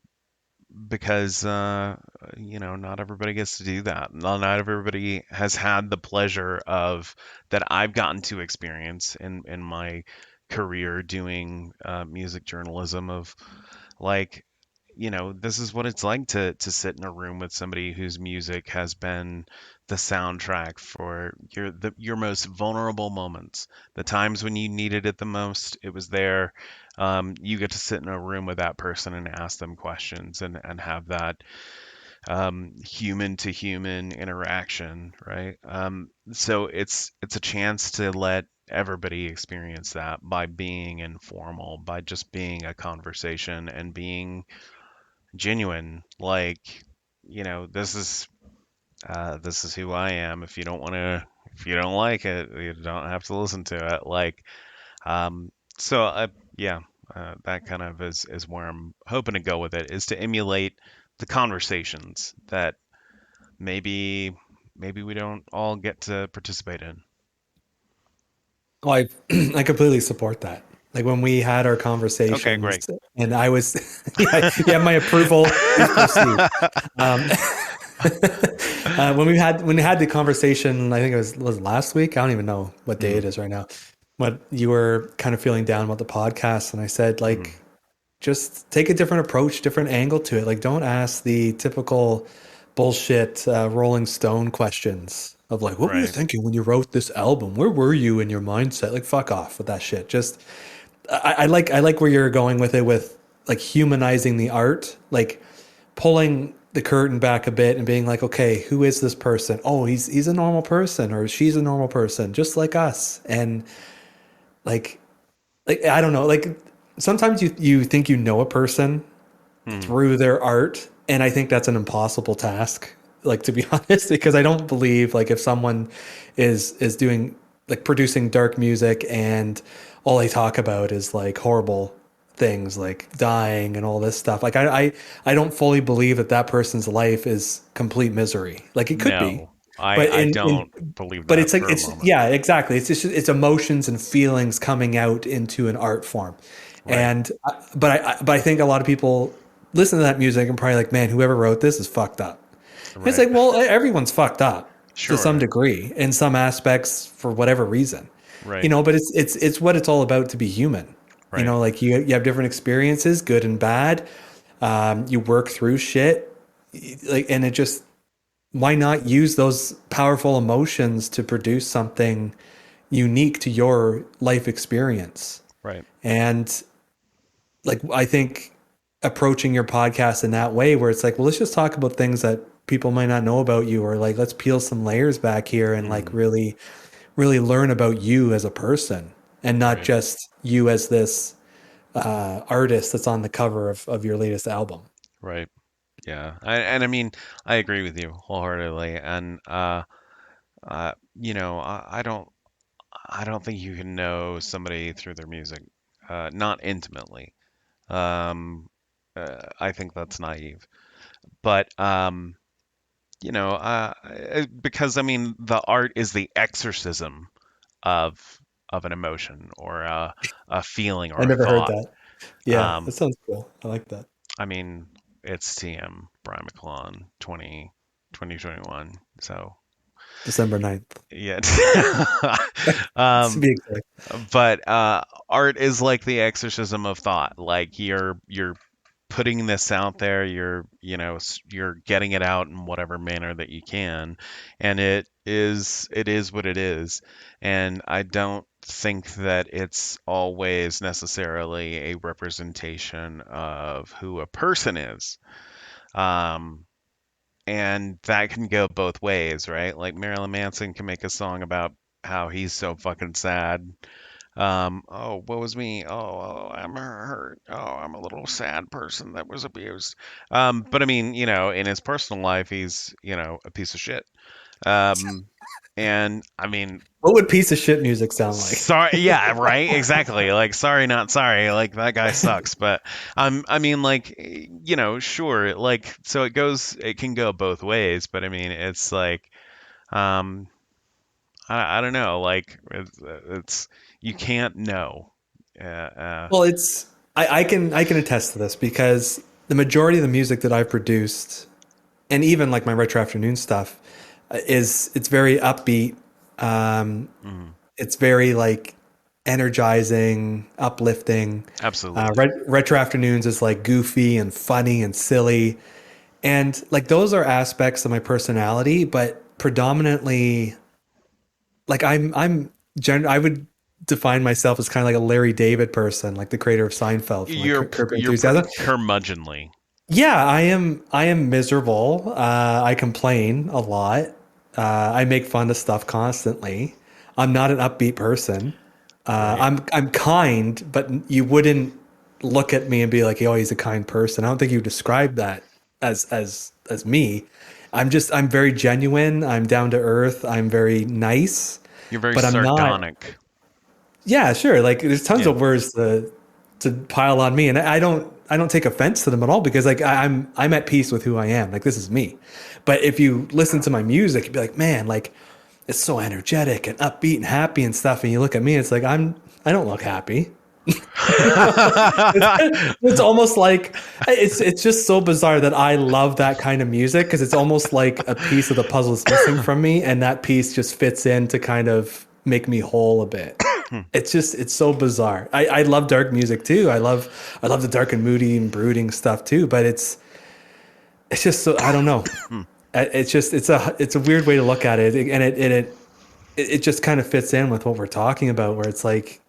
because not everybody gets to do that. Not everybody has had the pleasure of that I've gotten to experience in my career doing music journalism of like this is what it's like to sit in a room with somebody whose music has been the soundtrack for your most vulnerable moments, the times when you needed it the most. It was there. You get to sit in a room with that person and ask them questions and have that human to human interaction, right? So it's a chance to let everybody experience that by being informal, by just being a conversation and being genuine. Like, this is who I am. If you don't like it, you don't have to listen to it. Like, so yeah, that kind of is where I'm hoping to go with it, is to emulate the conversations that maybe maybe we don't all get to participate in. Well, I I completely support that. Like when we had our Okay, great. conversations, and I was, yeah, yeah, my approval. Please proceed. Um, when we had the conversation, I think it was last week. I don't even know what day Mhm, it is right now. But you were kind of feeling down about the podcast, and I said mhm, like, just take a different approach, different angle to it. Like, don't ask the typical bullshit Rolling Stone questions of like, what were you right. thinking when you wrote this album? Where were you in your mindset? Like, fuck off with that shit. Just I like where you're going with it, with like humanizing the art, like pulling. the curtain back a bit and being like, okay, who is this person? Oh, he's a normal person, or she's a normal person, just like us. And like I don't know, like sometimes you think you know a person Hmm. through their art, and I think that's an impossible task. Like, to be honest, because I don't believe like if someone is doing like producing dark music and all they talk about is like horrible things like dying and all this stuff. Like I don't fully believe that that person's life is complete misery. Like it could be, No, I but I in don't believe but that it's like for a it's moment. yeah, exactly. It's just it's emotions and feelings coming out into an art form. Right. But I think a lot of people listen to that music and probably like, man, whoever wrote this is fucked up. And it's Right. like, well, everyone's fucked up to some Sure. degree in some aspects for whatever reason, Right. but it's what it's all about to be human. Right. Like you have different experiences, good and bad. You work through shit, like, and it just why not use those powerful emotions to produce something unique to your life experience? Right. And like I think approaching your podcast in that way where it's like, well, let's just talk about things that people might not know about you, or like let's peel some layers back here and like Hmm. really learn about you as a person and not Right. just you as this artist that's on the cover of your latest album. Right. Yeah. And I mean, I agree with you wholeheartedly. And I don't think you can know somebody through their music, not intimately. Um, I think that's naive. But because I mean, the art is the exorcism of an emotion or a feeling I or a never heard thought. that. Yeah, that Um, sounds cool. I like that. I mean, it's TM Brian McLelland 2021. So December 9th, yeah. to um, be exact. but art is like the exorcism of thought. Like you're putting this out there, you're getting it out in whatever manner that you can, and it is what it is. And I don't think that it's always necessarily a representation of who a person is. Um, and that can go both ways, right? Like Marilyn Manson can make a song about how he's so fucking sad. Oh, what was me? Oh, I'm hurt. Oh, I'm a little sad person that was abused. But I mean, in his personal life, he's, a piece of shit. Um, and I mean, What would piece of shit music sound like? sorry, yeah, right, exactly. Like, sorry, not sorry. Like that guy sucks. But I mean, like, sure. Like, so it can go both ways. But I mean, it's like, um, I don't know. Like, it's you can't know. Well, I can attest to this because the majority of the music that I've produced, and even like my retro afternoon stuff, is it's very upbeat. Um, Mhm. it's very like energizing, uplifting. Absolutely. Retro afternoons is like goofy and funny and silly, and like those are aspects of my personality, but predominantly like I would define myself as kind of like a Larry David person, like the creator of Seinfeld from like Curb Your You're Enthusiasm. pretty curmudgeonly. Yeah, I am miserable. I complain a lot. I make fun of stuff constantly. I'm not an upbeat person. Right. I'm kind, but you wouldn't look at me and be like, "Oh, he's a kind person." I don't think you would describe that as me. I'm very genuine. I'm down to earth. I'm very nice, You're very but I'm not. sardonic. Yeah, sure. Like there's tons Yeah. of words to pile on me, and I don't take offense to them at all because like I'm at peace with who I am. Like this is me. But if you listen to my music, you'd be like, man, like it's so energetic and upbeat and happy and stuff. And you look at me, it's like I don't look happy. It's almost like it's just so bizarre that I love that kind of music because it's almost like a piece of the puzzle is missing from me, and that piece just fits in to kind of make me whole a bit. It's so bizarre. I love dark music too. I love the dark and moody and brooding stuff too. But it's just so I don't know. It's just it's a weird way to look at it, and it just kind of fits in with what we're talking about. Where it's like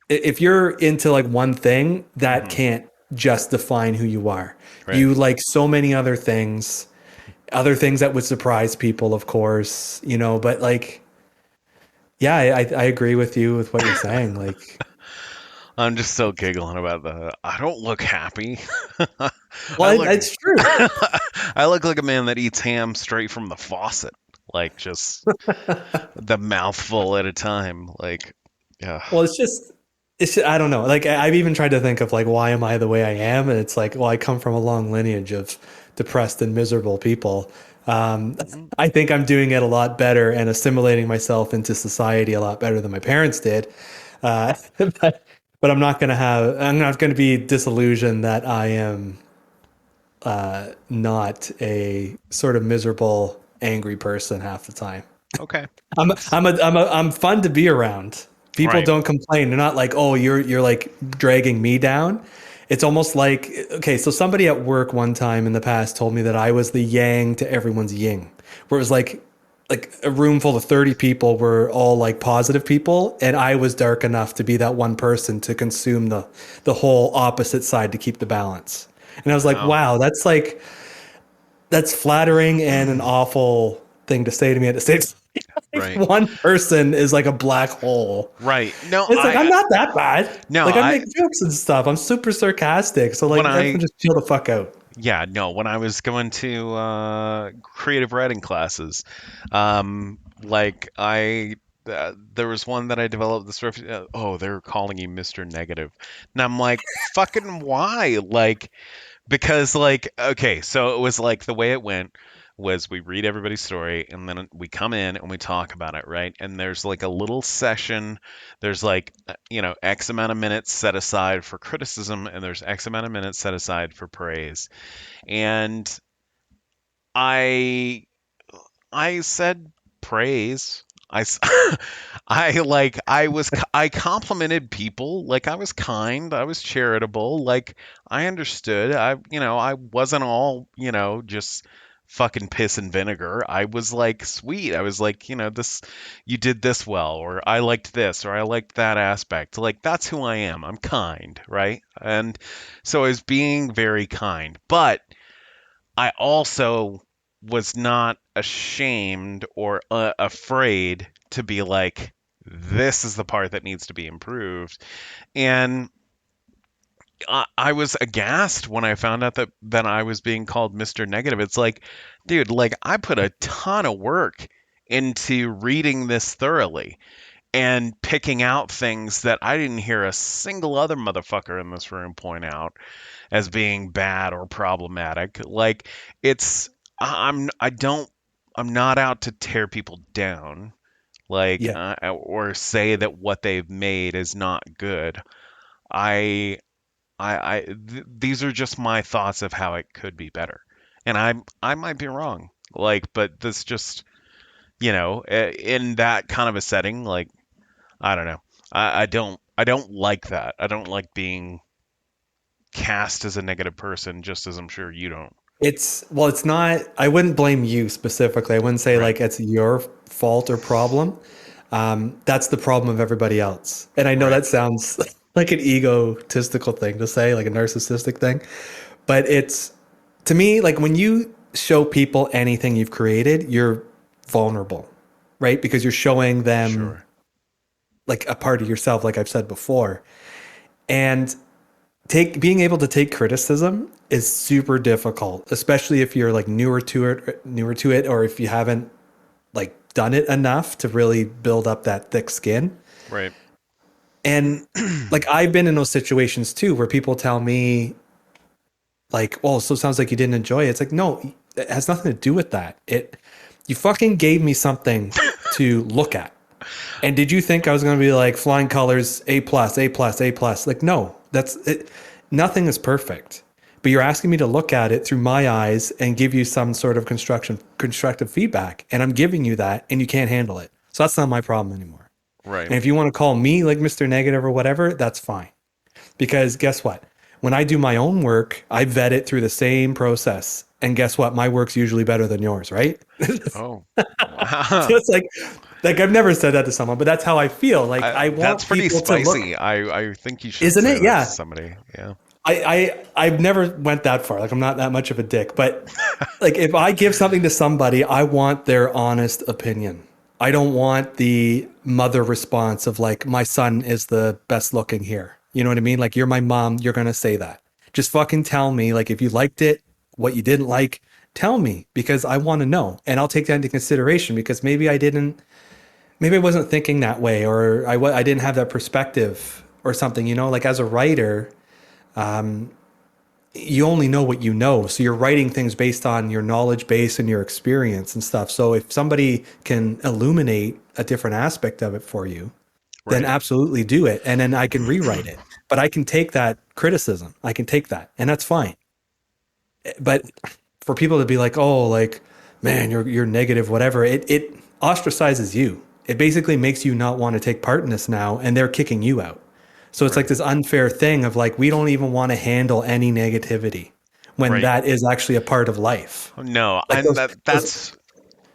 if you're into like one thing, that Mhm. can't just define who you are. Right. You like so many other things that would surprise people, of course, but like, yeah, I agree with you with what you're saying. Like, I'm just still giggling about the I don't look happy. I well, look it's true. I look like a man that eats ham straight from the faucet. Like just the mouthful at a time. Like yeah. Well, I don't know. Like, I've even tried to think of like, why am I the way I am? And it's like, well, I come from a long lineage of depressed and miserable people. Um, Mm, I think I'm doing it a lot better and assimilating myself into society a lot better than my parents did. But I'm not going to be disillusioned that I am not a sort of miserable, angry person half the time. okay. That's I'm fun to be around. People right. don't complain. They're not like, oh, you're like dragging me down. It's almost like, okay, so somebody at work one time in the past told me that I was the yang to everyone's yin, where it was like a room full of 30 people were all like positive people, and I was dark enough to be that one person to consume the whole opposite side to keep the balance. And I was like, Wow. wow, that's flattering and an awful thing to say to me at the same time. Like Right. one person is like a black hole. Right. No, It's like I'm not that bad. no, Like I make jokes and stuff. I'm super sarcastic. So when like I everyone just chill the fuck out. yeah, no, when I was going to creative writing classes, like there was one that I developed this oh, they're calling you Mr. Negative. And I'm like, fucking why? Like because like okay, so it was like the way it went was we read everybody's story and then we come in and we talk about it, right? And there's like a little session. There's like X amount of minutes set aside for criticism and there's X amount of minutes set aside for praise. And I I said praise. I complimented people, like I was kind, I was charitable, like I understood. I wasn't all, just fucking piss and vinegar. I was like sweet. I was like, this you did this well, or I liked this, or I liked that aspect. Like that's who I am. I'm kind, right? And so I was being very kind. But I also was not ashamed or afraid to be like, this is the part that needs to be improved. And I was aghast when I found out that I was being called Mr. Negative. It's like, dude, like I put a ton of work into reading this thoroughly and picking out things that I didn't hear a single other motherfucker in this room point out as being bad or problematic. Like it's I don't I'm not out to tear people down like Yeah. or say that what they've made is not good. I these are just my thoughts of how it could be better. And I might be wrong. Like but this just, in that kind of a setting like I don't know. I don't like that. I don't like being cast as a negative person just as I'm sure you don't. It's not, I wouldn't blame you specifically. I wouldn't say Right. like it's your fault or problem. That's the problem of everybody else. And I know Right. that sounds like an egotistical thing to say, like a narcissistic thing, but it's to me, like when you show people anything you've created, you're vulnerable, right? Because you're showing them Sure. like a part of yourself, like I've said before. And being able to take criticism is super difficult, especially if you're like newer to it, or if you haven't like done it enough to really build up that thick skin. Right. And like I've been in those situations too where people tell me like, "Oh, so it sounds like you didn't enjoy it." It's like, "No, it has nothing to do with that. You fucking gave me something to look at. And did you think I was going to be like flying colors, A plus, A plus, A plus? Like, no, that's it. Nothing is perfect. But you're asking me to look at it through my eyes and give you some sort of constructive feedback. And I'm giving you that and you can't handle it. So that's not my problem anymore. Right. And if you want to call me like Mr. Negative or whatever, that's fine. Because guess what? When I do my own work, I vet it through the same process. And guess what? My work's usually better than yours, right? Oh. So Wow. it's like I've never said that to someone, but that's how I feel. Like I That's want pretty people to look, spicy. I think you should isn't say it? that to Yeah. somebody. Yeah. I've never went that far. Like I'm not that much of a dick, but like if I give something to somebody, I want their honest opinion. I don't want the mother response of like my son is the best looking here. You know what I mean? Like you're my mom, you're gonna say that. Just fucking tell me like if you liked it, what you didn't like, tell me because I want to know and I'll take that into consideration because maybe I wasn't thinking that way or I didn't have that perspective or something, you know, like as a writer, you only know what you know. So you're writing things based on your knowledge base and your experience and stuff. So if somebody can illuminate a different aspect of it for you, then Right. absolutely do it. And then I can rewrite it. But I can take that criticism. I can take that. And that's fine. But for people to be like, oh, like, man, you're negative, whatever, it ostracizes you. It basically makes you not want to take part in this now, and they're kicking you out. So it's like Right. this unfair thing of like, we don't even want to handle any negativity when Right. that is actually a part of life. No, Like and those, that those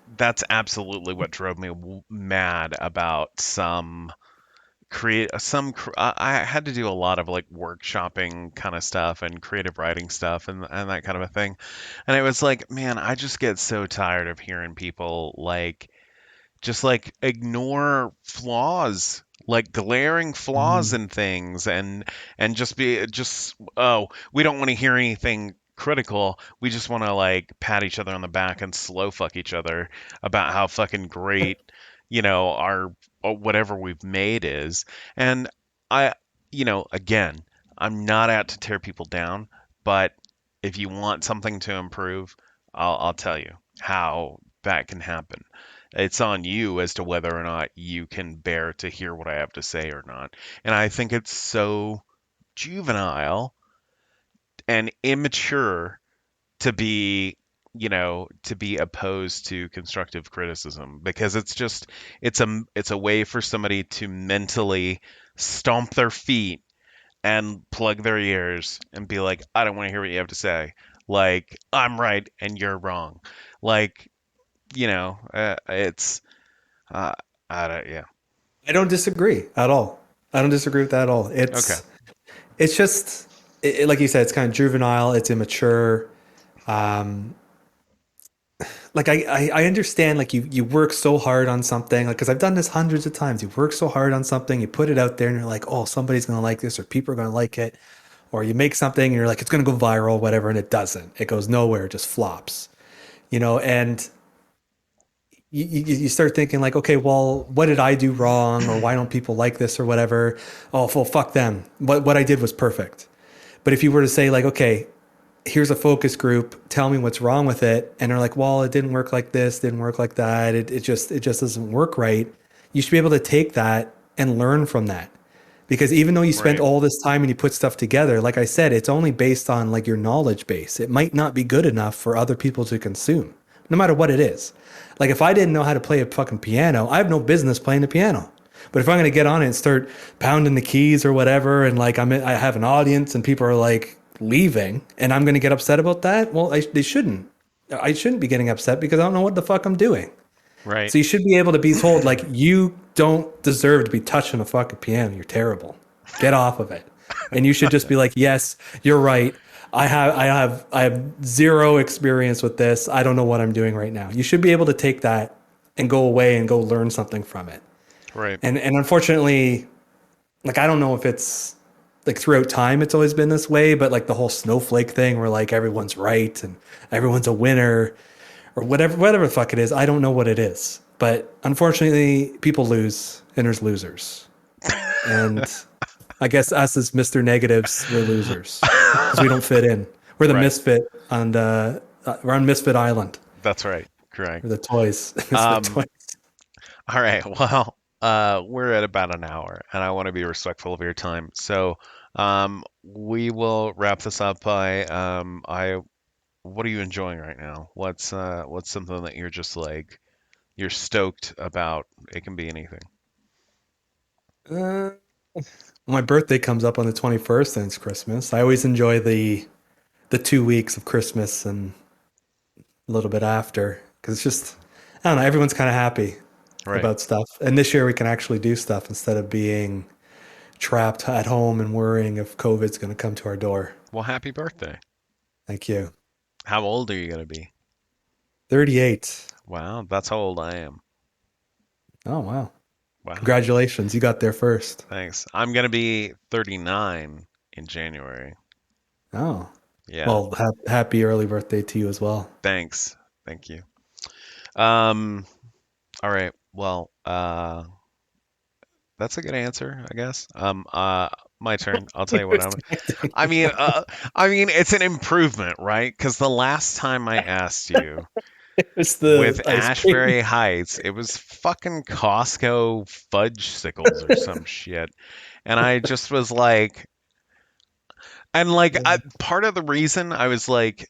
that's absolutely what drove me mad about some create some I had to do a lot of like workshopping kind of stuff and creative writing stuff and that kind of a thing. And it was like, man, I just get so tired of hearing people like just like ignore flaws, like glaring flaws Mhm. in things and just be just oh, we don't want to hear anything critical. We just want to like pat each other on the back and slow fuck each other about how fucking great, our whatever we've made is. And I, again, I'm not out to tear people down, but if you want something to improve, I'll tell you how that can happen. It's on you as to whether or not you can bear to hear what I have to say or not. And I think it's so juvenile and immature to be, to be opposed to constructive criticism because it's a way for somebody to mentally stomp their feet and plug their ears and be like, I don't want to hear what you have to say. Like, I'm right and you're wrong. Like, it's uh, I don't, yeah. I don't disagree at all. I don't disagree with that at all. Okay. It's just like you said, it's kind of juvenile. It's immature. Um, like I understand like you work so hard on something like because I've done this hundreds of times. You work so hard on something, you put it out there, and you're like, oh, somebody's gonna like this, or people are gonna like it, or you make something and you're like, it's gonna go viral, whatever, and it doesn't. It goes nowhere. It just flops, and you start thinking like, okay, well, what did I do wrong, or why don't people like this, or whatever? Oh, well, fuck them. What I did was perfect. But if you were to say like, okay, here's a focus group, tell me what's wrong with it, and they're like, well, it didn't work like this, didn't work like that, it just doesn't work right. You should be able to take that and learn from that. Because even though you spent Right. all this time and you put stuff together, like I said, it's only based on like your knowledge base. It might not be good enough for other people to consume, no matter what it is. Like if I didn't know how to play a fucking piano, I have no business playing the piano. But if I'm going to get on it and start pounding the keys or whatever, and like I have an audience and people are like leaving, and I'm going to get upset about that, well, they shouldn't. I shouldn't be getting upset because I don't know what the fuck I'm doing. Right. So you should be able to be told like you don't deserve to be touching a fucking piano. You're terrible. Get off of it. And you should just be like, yes, you're right. I have zero experience with this. I don't know what I'm doing right now. You should be able to take that and go away and go learn something from it. Right. And unfortunately, like I don't know if it's like throughout time it's always been this way, but like the whole snowflake thing where like everyone's right and everyone's a winner or whatever the fuck it is. I don't know what it is. But unfortunately, people lose and there's losers. And I guess us as Mr. Negatives, we're losers because we don't fit in. We're the Right. misfit on we're on Misfit Island. That's right. We're Correct. the toys. Misfit Um, toys. all right. Well, we're at about an hour, and I want to be respectful of your time. So, we will wrap this up by what are you enjoying right now? What's something that you're just like you're stoked about? It can be anything. Uh, my birthday comes up on the 21st and it's Christmas. I always enjoy the 2 weeks of Christmas and a little bit after because it's just I don't know, everyone's kind of happy Right. about stuff. And this year we can actually do stuff instead of being trapped at home and worrying if COVID's going to come to our door. Well, happy birthday. Thank you. How old are you going to be? 38. Wow, that's how old I am. Oh, wow. Wow, Congratulations. You got there first. thanks. I'm going to be 39 in January. Oh, Yeah, well, happy early birthday to you as well. thanks. Thank you. Um, all right. Well, that's a good answer, I guess. My turn. I'll tell You you were what I'm. expecting. I mean, uh, I mean, it's an improvement, right? Because the last time I asked you It's with the ice cream. Ashbury Heights, it was fucking Costco fudge sickles or some shit, and I just was like, and like, part of the reason I was like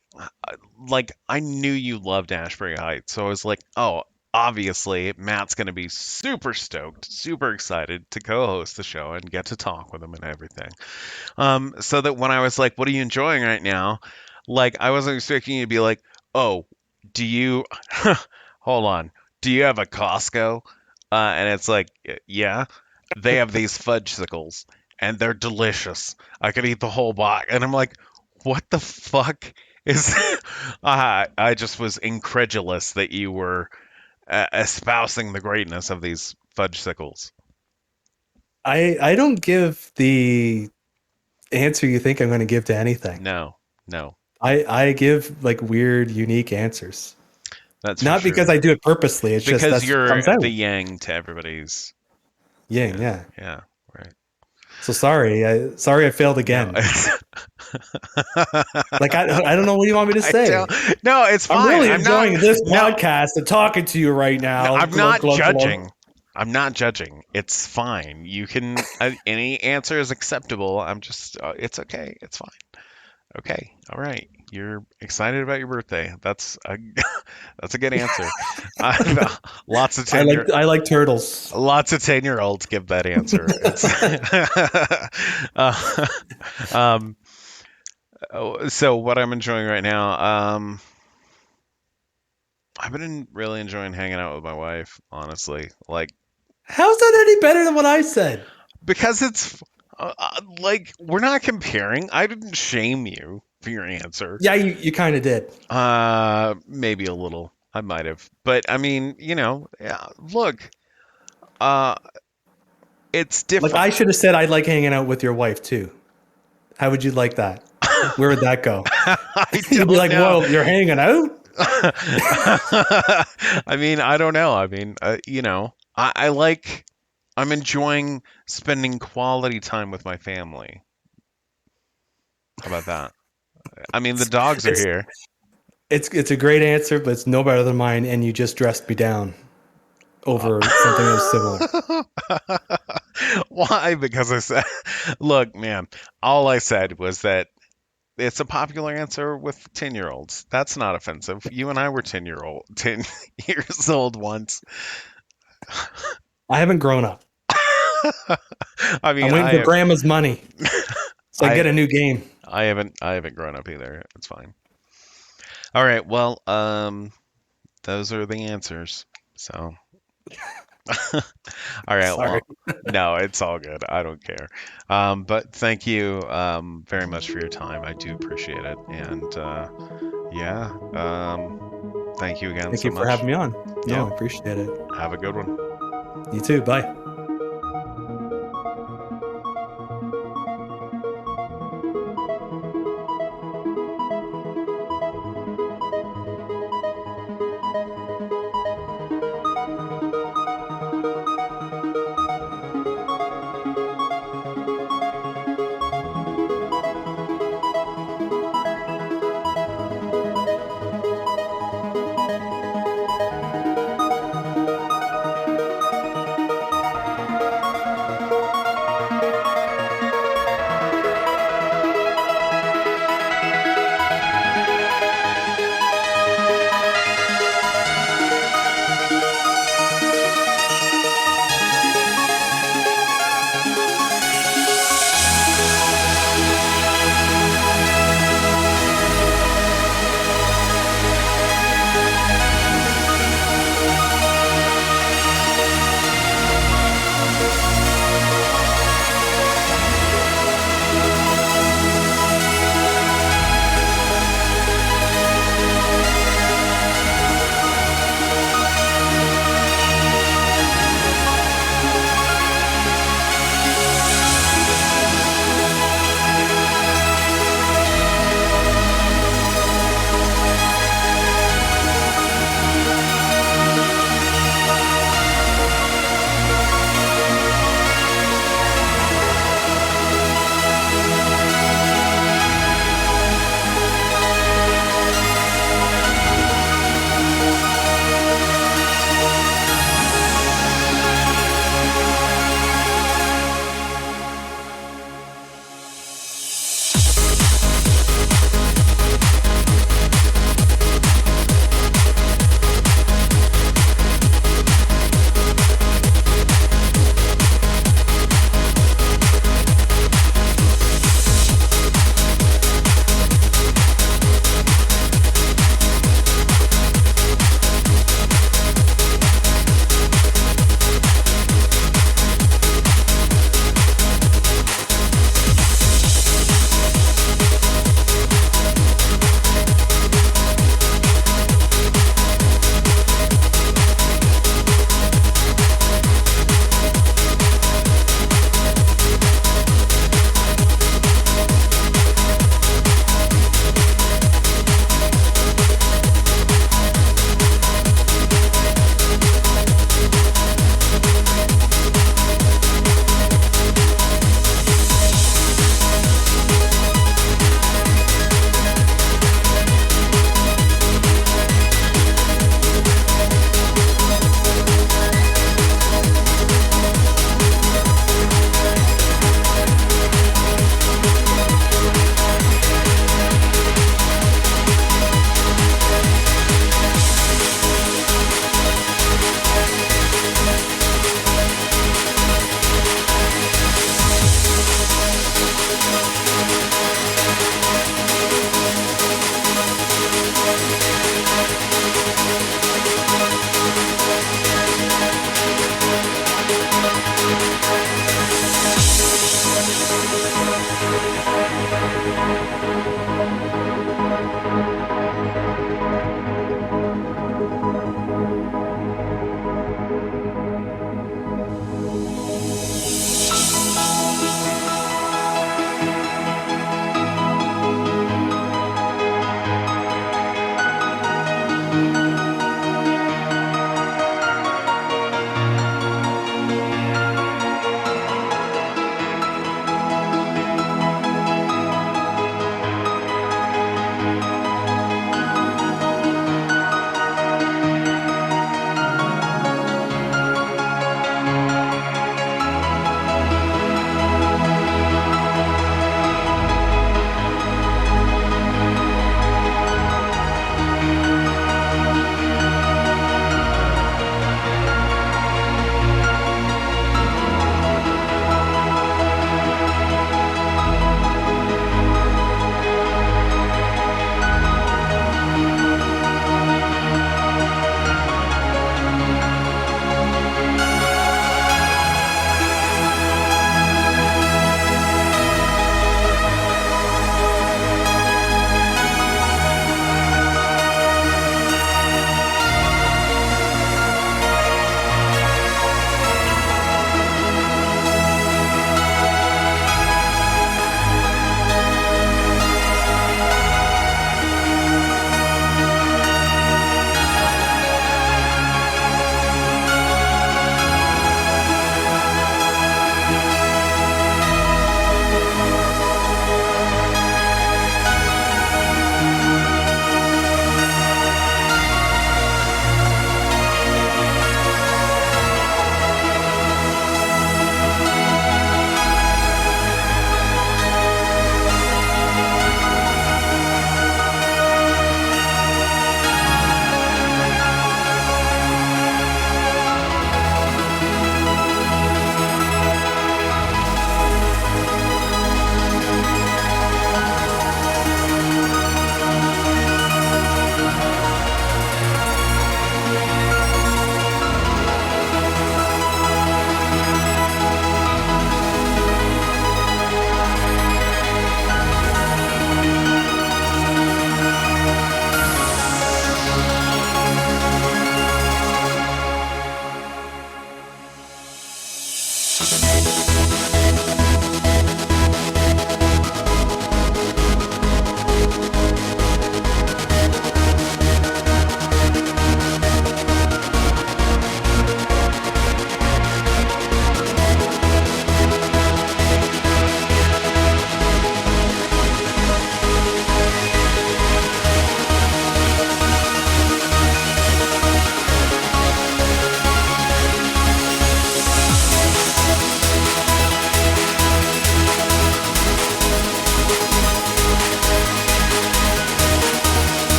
I knew you loved Ashbury Heights, so I was like, oh, obviously Matt's gonna be super stoked, super excited to co-host the show and get to talk with him and everything. So that when I was like, what are you enjoying right now? Like, I wasn't expecting you to be like, oh, do you, hold on, do you have a Costco? And it's like, yeah, they have these fudgesicles and they're delicious. I could eat the whole box. And I'm like, what the fuck is, I just was incredulous that you were espousing the greatness of these fudgesicles. I don't give the answer you think I'm going to give to anything. No, no, I give like weird, unique answers. that's for Not because sure. I do it purposely. It's just Because that's what you're comes the out. yang to everybody's. Yang, Yeah, yeah. yeah, right. So sorry. Sorry I failed No, again. Like I don't know what you want me to I don't. say. No, it's I'm fine. really I'm not. enjoying this No, podcast and talking to you right no, now. I'm Glug not glug glug. judging. I'm not judging. It's fine. You can. Any answer is acceptable. I'm just. It's okay. It's fine. Okay. All right. You're excited about your birthday. That's a. That's a good answer. Lots of tenure. I like turtles. Lots of 10-year-olds give that answer. It's uh, um, so what I'm enjoying right now, I've been really enjoying hanging out with my wife, honestly. Like How's that any better than what I said? because it's like we're not comparing. I didn't shame you for your answer. Yeah, you kind of did. Maybe a little. I might have. But I mean, yeah, look, uh it's Like different. I should have said I like hanging out with your wife too. How would you like that? Where would that go? I You'd be don't like, know. "Whoa, you're hanging out?" I mean, I don't know. I mean, I like, I'm enjoying spending quality time with my family. How about that? I mean, the dogs are It's here. it's a great answer, but it's no better than mine. And you just dressed me down over something that was similar. Why? Because I said, look, man, all I said was that it's a popular answer with 10-year-olds. That's not offensive. You and I were 10 years old once. I haven't grown up. I I'm mean, waiting for grandma's money so I I get a new game. I haven't grown up either. It's fine. All right. Well, those are the answers. So, all right. Sorry. Well, no, it's all good. I don't care. But thank you very much for your time. I do appreciate it. And yeah, thank you again Thank so you for much. having me on. No, Yep. I appreciate it. Have a good one. You too. Bye.